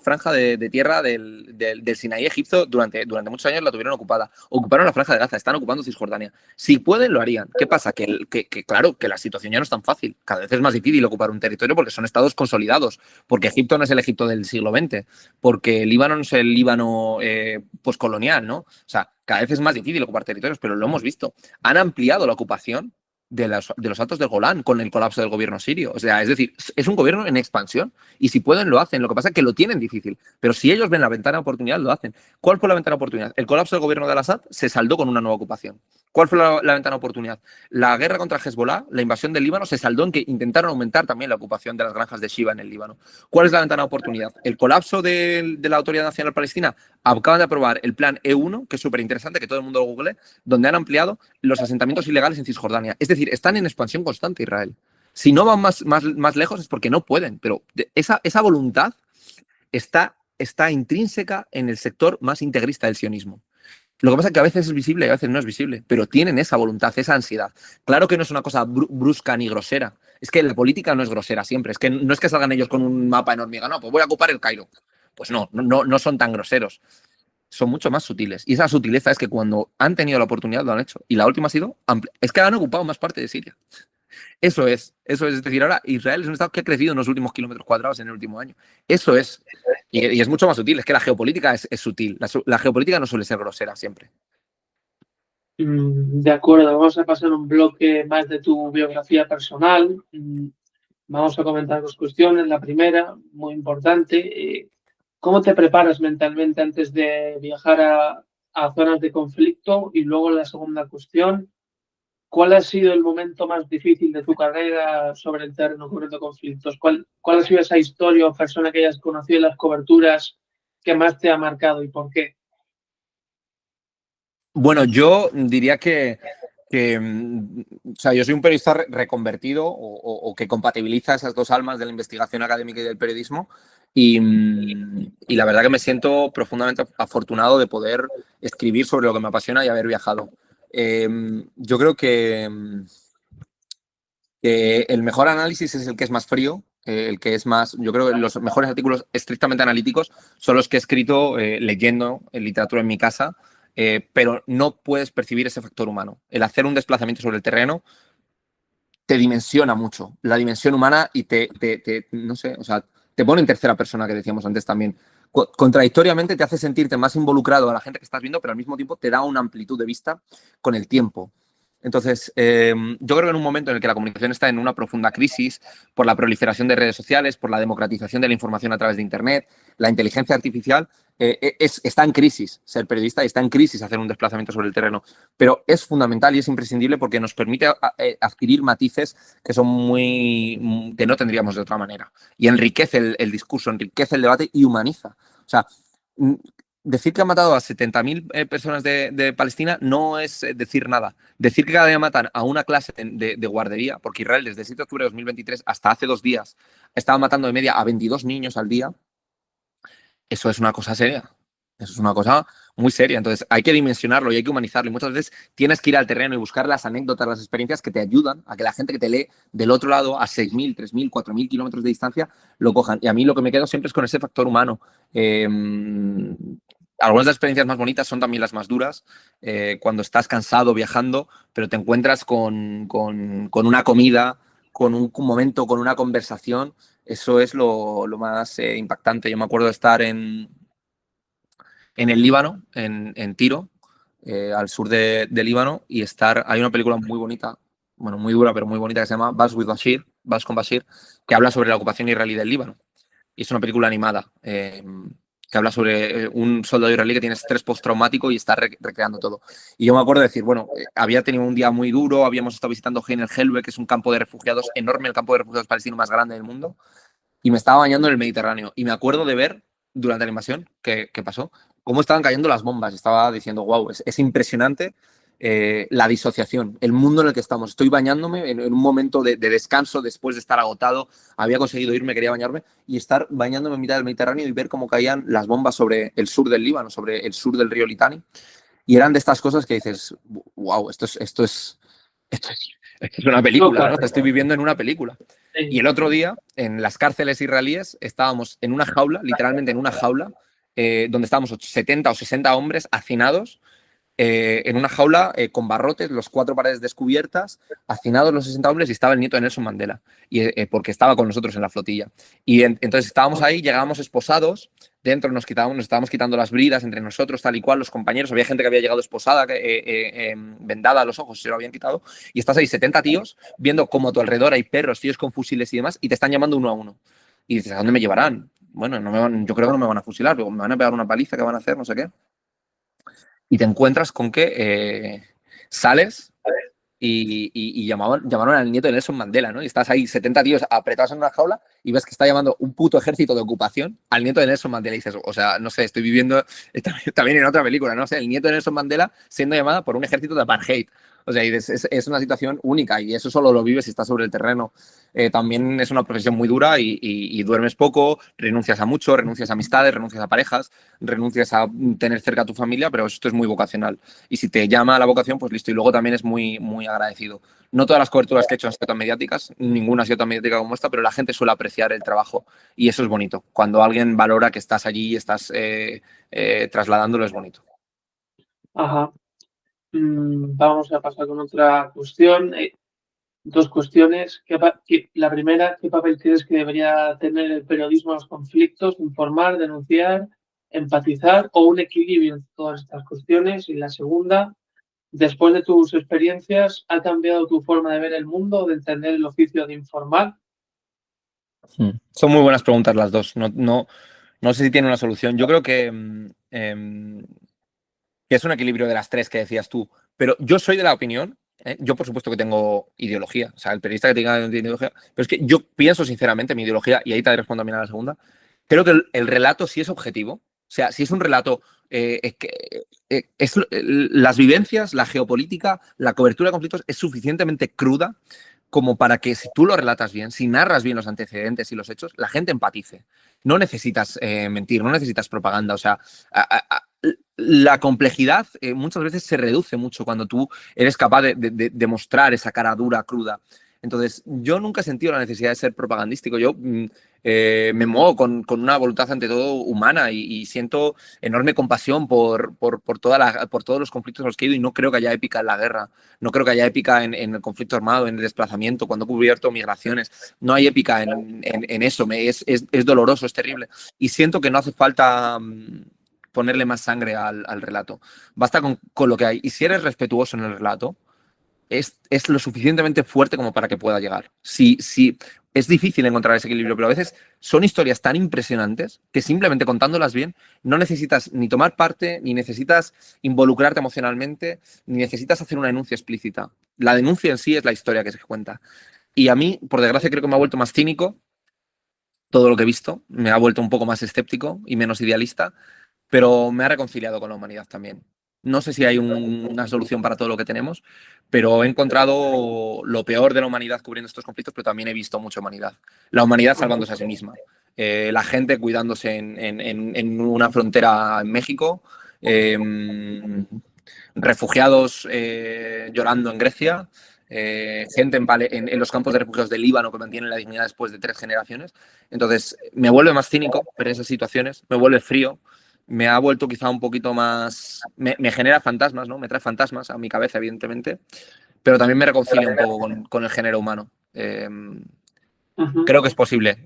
franja de tierra del Sinaí Egipto durante muchos años la tuvieron ocupada. Ocuparon la franja de Gaza, están ocupando Cisjordania. Si pueden, lo harían. ¿Qué pasa? Claro, que la situación ya no es tan fácil. Cada vez es más difícil ocupar un territorio porque son estados consolidados, porque Egipto no es el Egipto del siglo XX, porque el Líbano no es el Líbano postcolonial, ¿no? O sea, cada vez es más difícil ocupar territorios, pero lo hemos visto. Han ampliado la ocupación de los altos del Golán con el colapso del gobierno sirio. O sea, es decir, es un gobierno en expansión y si pueden lo hacen. Lo que pasa es que lo tienen difícil, pero si ellos ven la ventana de oportunidad lo hacen. ¿Cuál fue la ventana de oportunidad? El colapso del gobierno de Al-Assad se saldó con una nueva ocupación. ¿Cuál fue la ventana de oportunidad? La guerra contra Hezbollah, la invasión del Líbano, se saldó en que intentaron aumentar también la ocupación de las granjas de Shiva en el Líbano. ¿Cuál es la ventana de oportunidad? El colapso de la Autoridad Nacional Palestina. Acaban de aprobar el plan E1, que es súper interesante, que todo el mundo lo google, donde han ampliado los asentamientos ilegales en Cisjordania. Es decir, están en expansión constante Israel. Si no van más lejos es porque no pueden, pero esa voluntad está intrínseca en el sector más integrista del sionismo. Lo que pasa es que a veces es visible y a veces no es visible, pero tienen esa voluntad, esa ansiedad. Claro que no es una cosa brusca ni grosera. Es que la política no es grosera siempre. Es que no es que salgan ellos con un mapa enorme y digan, no, pues voy a ocupar el Cairo. Pues no son tan groseros. Son mucho más sutiles. Y esa sutileza es que cuando han tenido la oportunidad lo han hecho. Y la última ha sido amplia. Es que han ocupado más parte de Siria. Eso es. Es decir, ahora Israel es un estado que ha crecido en los últimos kilómetros cuadrados en el último año. Eso es. Y es mucho más sutil. Es que la geopolítica es sutil. La geopolítica no suele ser grosera siempre. De acuerdo, vamos a pasar un bloque más de tu biografía personal. Vamos a comentar dos cuestiones. La primera, muy importante, ¿cómo te preparas mentalmente antes de viajar a zonas de conflicto? Y luego la segunda cuestión, ¿cuál ha sido el momento más difícil de tu carrera sobre el terreno cubriendo conflictos? ¿Cuál ha sido esa historia o persona que hayas conocido en las coberturas que más te ha marcado y por qué? Bueno, yo diría o sea, yo soy un periodista reconvertido o que compatibiliza esas dos almas de la investigación académica y del periodismo y la verdad que me siento profundamente afortunado de poder escribir sobre lo que me apasiona y haber viajado. Yo creo que el mejor análisis es el que es más frío, el que es más, yo creo que los mejores artículos estrictamente analíticos son los que he escrito leyendo en literatura en mi casa, pero no puedes percibir ese factor humano. El hacer un desplazamiento sobre el terreno te dimensiona mucho la dimensión humana y no sé, o sea, te pone en tercera persona, que decíamos antes también. Contradictoriamente te hace sentirte más involucrado a la gente que estás viendo, pero al mismo tiempo te da una amplitud de vista con el tiempo. Entonces, yo creo que en un momento en el que la comunicación está en una profunda crisis por la proliferación de redes sociales, por la democratización de la información a través de Internet, la inteligencia artificial está en crisis ser periodista y está en crisis hacer un desplazamiento sobre el terreno, pero es fundamental y es imprescindible porque nos permite adquirir matices que son que no tendríamos de otra manera y enriquece el discurso, enriquece el debate y humaniza. O sea, decir que han matado a 70.000 personas de Palestina no es decir nada. Decir que cada día matan a una clase de guardería, porque Israel desde el 7 de octubre de 2023 hasta hace 2 días estaba matando de media a 22 niños al día, eso es una cosa seria. Eso es una cosa muy seria. Entonces hay que dimensionarlo y hay que humanizarlo. Y muchas veces tienes que ir al terreno y buscar las anécdotas, las experiencias que te ayudan a que la gente que te lee del otro lado, a 6.000, 3.000, 4.000 kilómetros de distancia, lo cojan. Y a mí lo que me quedo siempre es con ese factor humano. Algunas de las experiencias más bonitas son también las más duras, cuando estás cansado viajando, pero te encuentras con una comida, con un momento, con una conversación. Eso es lo más impactante. Yo me acuerdo de estar en el Líbano, en Tiro, al sur de Líbano, y hay una película muy bonita, bueno, muy dura, pero muy bonita, que se llama Vas with Bashir, Vas con Bashir, que habla sobre la ocupación israelí del Líbano. Y es una película animada que habla sobre un soldado israelí que tiene estrés postraumático y está recreando todo. Y yo me acuerdo de decir, bueno, había tenido un día muy duro, habíamos estado visitando Hein el-Helwe, que es un campo de refugiados enorme, el campo de refugiados palestino más grande del mundo, y me estaba bañando en el Mediterráneo. Y me acuerdo de ver, durante la invasión que pasó, cómo estaban cayendo las bombas. Estaba diciendo, wow, es impresionante la disociación, el mundo en el que estamos. Estoy bañándome en un momento de descanso después de estar agotado. Había conseguido irme, quería bañarme y estar bañándome en mitad del Mediterráneo y ver cómo caían las bombas sobre el sur del Líbano, sobre el sur del río Litani. Y eran de estas cosas que dices, wow, esto es una película, ¿no? Te estoy viviendo en una película. Y el otro día, en las cárceles israelíes, estábamos en una jaula, literalmente en una jaula, donde estábamos 70 o 60 hombres hacinados en una jaula con barrotes, los 4 paredes descubiertas, hacinados los 60 hombres, y estaba el nieto de Nelson Mandela, porque estaba con nosotros en la flotilla. Y entonces estábamos ahí, llegábamos esposados, dentro nos estábamos quitando las bridas entre nosotros, tal y cual, los compañeros, había gente que había llegado esposada, vendada a los ojos, se lo habían quitado, y estás ahí 70 tíos, viendo cómo a tu alrededor hay perros, tíos con fusiles y demás, y te están llamando uno a uno. Y dices, ¿a dónde me llevarán? Bueno, yo creo que no me van a fusilar, pero me van a pegar una paliza, ¿qué van a hacer? No sé qué. Y te encuentras con que sales y llamaron al nieto de Nelson Mandela, ¿no? Y estás ahí 70 tíos apretados en una jaula y ves que está llamando un puto ejército de ocupación al nieto de Nelson Mandela y dices, o sea, no sé, estoy viviendo también en otra película, no sé, el nieto de Nelson Mandela siendo llamada por un ejército de apartheid. O sea, es una situación única y eso solo lo vives si estás sobre el terreno. También es una profesión muy dura y duermes poco, renuncias a mucho, renuncias a amistades, renuncias a parejas, renuncias a tener cerca a tu familia, pero esto es muy vocacional. Y si te llama a la vocación, pues listo. Y luego también es muy, muy agradecido. No todas las coberturas que he hecho han sido tan mediáticas, ninguna ha sido tan mediática como esta, pero la gente suele apreciar el trabajo y eso es bonito. Cuando alguien valora que estás allí y estás trasladándolo, es bonito. Ajá. Vamos a pasar con otra cuestión. 2 cuestiones. La primera, ¿qué papel crees que debería tener el periodismo en los conflictos? ¿Informar, denunciar, empatizar o un equilibrio en todas estas cuestiones? Y la segunda, después de tus experiencias, ¿ha cambiado tu forma de ver el mundo, de entender el oficio de informar? Son muy buenas preguntas las dos. No sé si tiene una solución. Yo creo que es un equilibrio de las tres que decías tú, pero yo soy de la opinión, yo por supuesto que tengo ideología, o sea, el periodista que tenga ideología, pero es que yo pienso sinceramente mi ideología, y ahí te respondo también a la segunda, creo que el relato sí es objetivo, o sea, si es un relato, las vivencias, la geopolítica, la cobertura de conflictos es suficientemente cruda como para que si tú lo relatas bien, si narras bien los antecedentes y los hechos, la gente empatice. No necesitas mentir, no necesitas propaganda, o sea, la complejidad muchas veces se reduce mucho cuando tú eres capaz de mostrar esa cara dura, cruda. Entonces, yo nunca he sentido la necesidad de ser propagandístico. Yo me muevo con una voluntad ante todo humana y siento enorme compasión por todos los conflictos en los que he ido y no creo que haya épica en la guerra, no creo que haya épica en el conflicto armado, en el desplazamiento, cuando he cubierto migraciones. No hay épica en eso, es doloroso, es terrible. Y siento que no hace falta ponerle más sangre al relato. Basta con lo que hay. Y si eres respetuoso en el relato, es lo suficientemente fuerte como para que pueda llegar. Si es difícil encontrar ese equilibrio, pero a veces son historias tan impresionantes que simplemente contándolas bien no necesitas ni tomar parte, ni necesitas involucrarte emocionalmente, ni necesitas hacer una denuncia explícita. La denuncia en sí es la historia que se cuenta. Y a mí, por desgracia, creo que me ha vuelto más cínico todo lo que he visto, me ha vuelto un poco más escéptico y menos idealista, pero me ha reconciliado con la humanidad también. No sé si hay una solución para todo lo que tenemos, pero he encontrado lo peor de la humanidad cubriendo estos conflictos, pero también he visto mucha humanidad. La humanidad salvándose a sí misma. La gente cuidándose en una frontera en México, refugiados llorando en Grecia, gente en los campos de refugiados del Líbano que mantienen la dignidad después de 3 generaciones. Entonces, me vuelve más cínico ver esas situaciones, me vuelve frío, me ha vuelto quizá un poquito más... Me genera fantasmas, ¿no? Me trae fantasmas a mi cabeza, evidentemente, pero también me reconcilia un poco con el género humano. Creo que es posible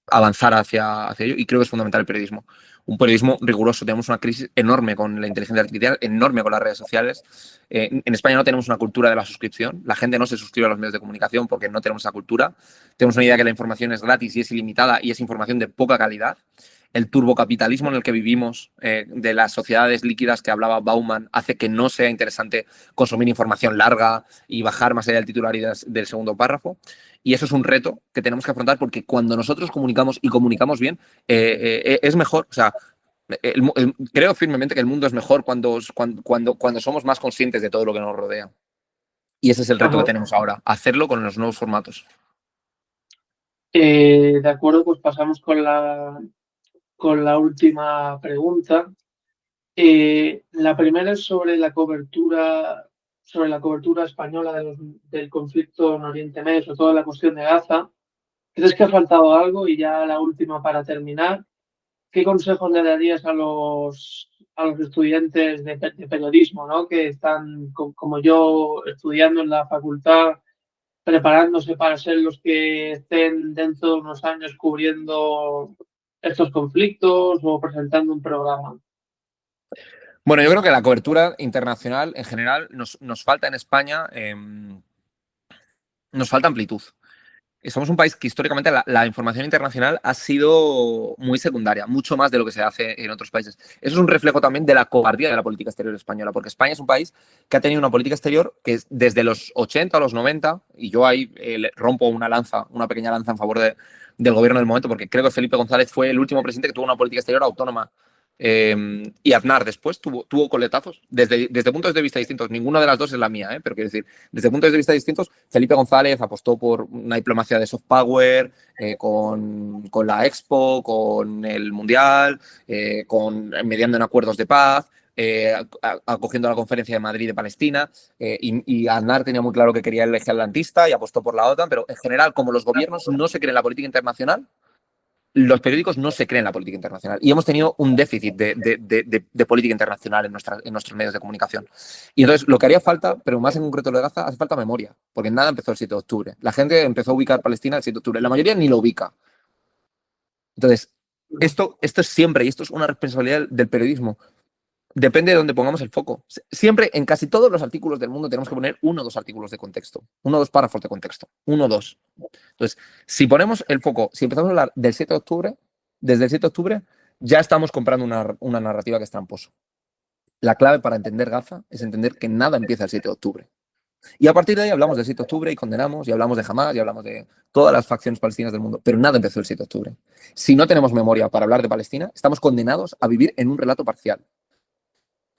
avanzar hacia ello, y creo que es fundamental el periodismo. Un periodismo riguroso. Tenemos una crisis enorme con la inteligencia artificial, enorme con las redes sociales. En España no tenemos una cultura de la suscripción. La gente no se suscribe a los medios de comunicación porque no tenemos esa cultura. Tenemos una idea que la información es gratis y es ilimitada y es información de poca calidad. El turbocapitalismo en el que vivimos, de las sociedades líquidas que hablaba Bauman, hace que no sea interesante consumir información larga y bajar más allá del titular y del segundo párrafo. Y eso es un reto que tenemos que afrontar, porque cuando nosotros comunicamos y comunicamos bien, es mejor. O sea, creo firmemente que el mundo es mejor cuando somos más conscientes de todo lo que nos rodea. Y ese es el reto que Ajá. tenemos ahora, hacerlo con los nuevos formatos. De acuerdo, pues pasamos con la última pregunta. La primera es sobre la cobertura española del conflicto en Oriente Medio, sobre todo la cuestión de Gaza. ¿Crees que ha faltado algo? Y ya la última para terminar, ¿qué consejos le darías a los estudiantes de periodismo, ¿no? Que están, como yo, estudiando en la facultad, preparándose para ser los que estén dentro de unos años cubriendo estos conflictos o presentando un programa? Bueno, yo creo que la cobertura internacional en general nos falta en España, nos falta amplitud. Somos un país que históricamente la información internacional ha sido muy secundaria, mucho más de lo que se hace en otros países. Eso es un reflejo también de la cobardía de la política exterior española, porque España es un país que ha tenido una política exterior que desde los 80 a los 90, y yo ahí rompo una pequeña lanza en favor del gobierno del momento, porque creo que Felipe González fue el último presidente que tuvo una política exterior autónoma. Y Aznar después tuvo coletazos desde puntos de vista distintos. Ninguna de las dos es la mía, pero quiero decir, desde puntos de vista distintos, Felipe González apostó por una diplomacia de soft power, con la Expo, con el Mundial, mediando en acuerdos de paz, acogiendo la conferencia de Madrid de Palestina, y Aznar tenía muy claro que quería el eje atlantista y apostó por la OTAN, pero en general, como los gobiernos no se creen en la política internacional, los periódicos no se creen en la política internacional, y hemos tenido un déficit de política internacional en nuestros medios de comunicación. Y entonces lo que haría falta, pero más en concreto lo de Gaza, hace falta memoria, porque nada empezó el 7 de octubre. La gente empezó a ubicar Palestina el 7 de octubre, la mayoría ni lo ubica. Entonces, esto es siempre, y esto es una responsabilidad del periodismo, depende de dónde pongamos el foco. Siempre, en casi todos los artículos del mundo, tenemos que poner 1 o 2 artículos de contexto, 1 o 2 párrafos de contexto, 1 o 2. Entonces, si ponemos el foco, si empezamos a hablar del 7 de octubre, desde el 7 de octubre, ya estamos comprando una narrativa que es tramposo. La clave para entender Gaza es entender que nada empieza el 7 de octubre. Y a partir de ahí hablamos del 7 de octubre y condenamos, y hablamos de Hamás, y hablamos de todas las facciones palestinas del mundo, pero nada empezó el 7 de octubre. Si no tenemos memoria para hablar de Palestina, estamos condenados a vivir en un relato parcial.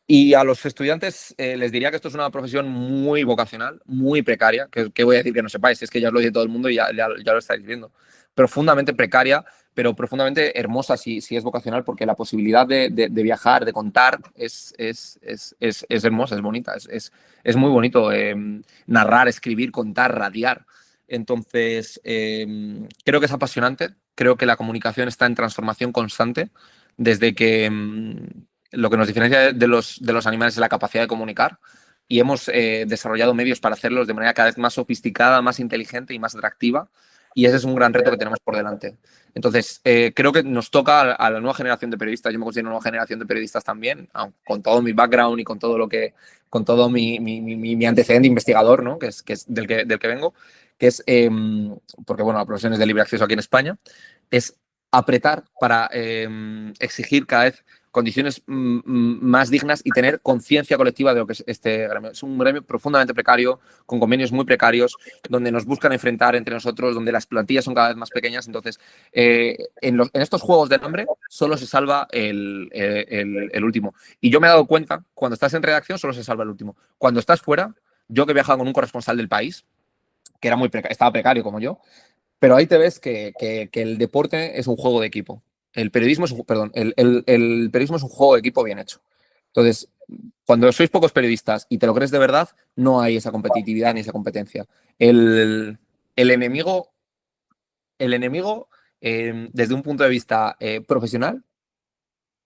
Y a los estudiantes les diría que esto es una profesión muy vocacional, muy precaria, que voy a decir que no sepáis, es que ya os lo dice todo el mundo y ya lo estáis viendo. Profundamente precaria, pero profundamente hermosa si es vocacional, porque la posibilidad de viajar, de contar, es hermosa, es bonita, es muy bonito narrar, escribir, contar, radiar. Entonces, creo que es apasionante, creo que la comunicación está en transformación constante, desde que lo que nos diferencia de los animales es la capacidad de comunicar, y hemos desarrollado medios para hacerlos de manera cada vez más sofisticada, más inteligente y más atractiva, y ese es un gran reto que tenemos por delante. Entonces, creo que nos toca a la nueva generación de periodistas. Yo me considero una nueva generación de periodistas también, con todo mi background y con todo mi antecedente investigador, ¿no? que es del que vengo, que es, porque bueno, la profesión es de libre acceso aquí en España, es apretar para exigir cada vez condiciones más dignas y tener conciencia colectiva de lo que es este gremio. Es un gremio profundamente precario, con convenios muy precarios, donde nos buscan enfrentar entre nosotros, donde las plantillas son cada vez más pequeñas. Entonces, en estos juegos del hambre solo se salva el último. Y yo me he dado cuenta, cuando estás en redacción solo se salva el último. Cuando estás fuera, yo que he viajado con un corresponsal del País, que era estaba precario como yo, pero ahí te ves que el deporte es un juego de equipo. El periodismo es el periodismo es un juego de equipo bien hecho. Entonces, cuando sois pocos periodistas y te lo crees de verdad, no hay esa competitividad ni esa competencia. El enemigo, desde un punto de vista profesional,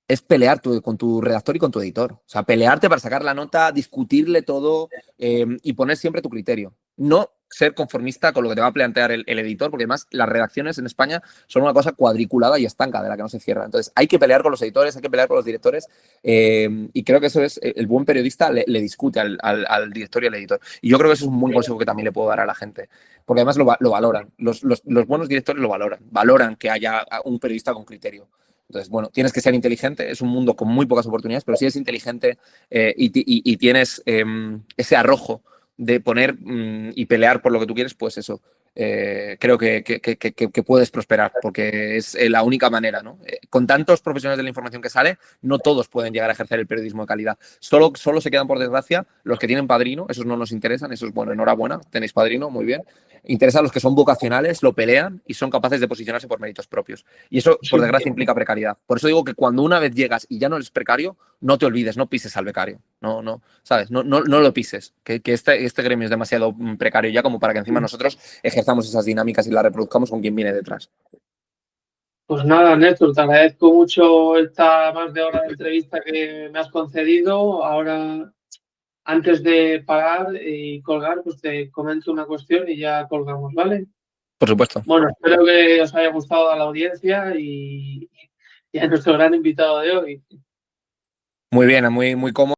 es pelear con tu redactor y con tu editor. O sea, pelearte para sacar la nota, discutirle todo y poner siempre tu criterio. No ser conformista con lo que te va a plantear el editor, porque además las redacciones en España son una cosa cuadriculada y estanca de la que no se cierra. Entonces hay que pelear con los editores, hay que pelear con los directores y creo que eso es, el buen periodista le discute al director y al editor. Y yo creo que eso es un buen consejo que también le puedo dar a la gente, porque además lo valoran. Los buenos directores lo valoran que haya un periodista con criterio. Entonces, bueno, tienes que ser inteligente, es un mundo con muy pocas oportunidades, pero si eres inteligente y tienes ese arrojo de poner y pelear por lo que tú quieres, pues eso, creo que puedes prosperar, porque es la única manera, ¿no? Con tantos profesionales de la información que sale, no todos pueden llegar a ejercer el periodismo de calidad. Solo se quedan, por desgracia, los que tienen padrino, esos no nos interesan, eso es bueno, enhorabuena, tenéis padrino, muy bien. Interesa a los que son vocacionales, lo pelean y son capaces de posicionarse por méritos propios. Y eso, por desgracia, implica precariedad. Por eso digo que cuando una vez llegas y ya no eres precario, no te olvides, no pises al becario. No, ¿sabes? No lo pises. Que este gremio es demasiado precario ya como para que encima nosotros ejerzamos esas dinámicas y las reproduzcamos con quien viene detrás. Pues nada, Néstor, te agradezco mucho esta más de hora de entrevista que me has concedido. Ahora, antes de parar y colgar, pues te comento una cuestión y ya colgamos, ¿vale? Por supuesto. Bueno, espero que os haya gustado a la audiencia y a nuestro gran invitado de hoy. Muy bien, muy cómodo.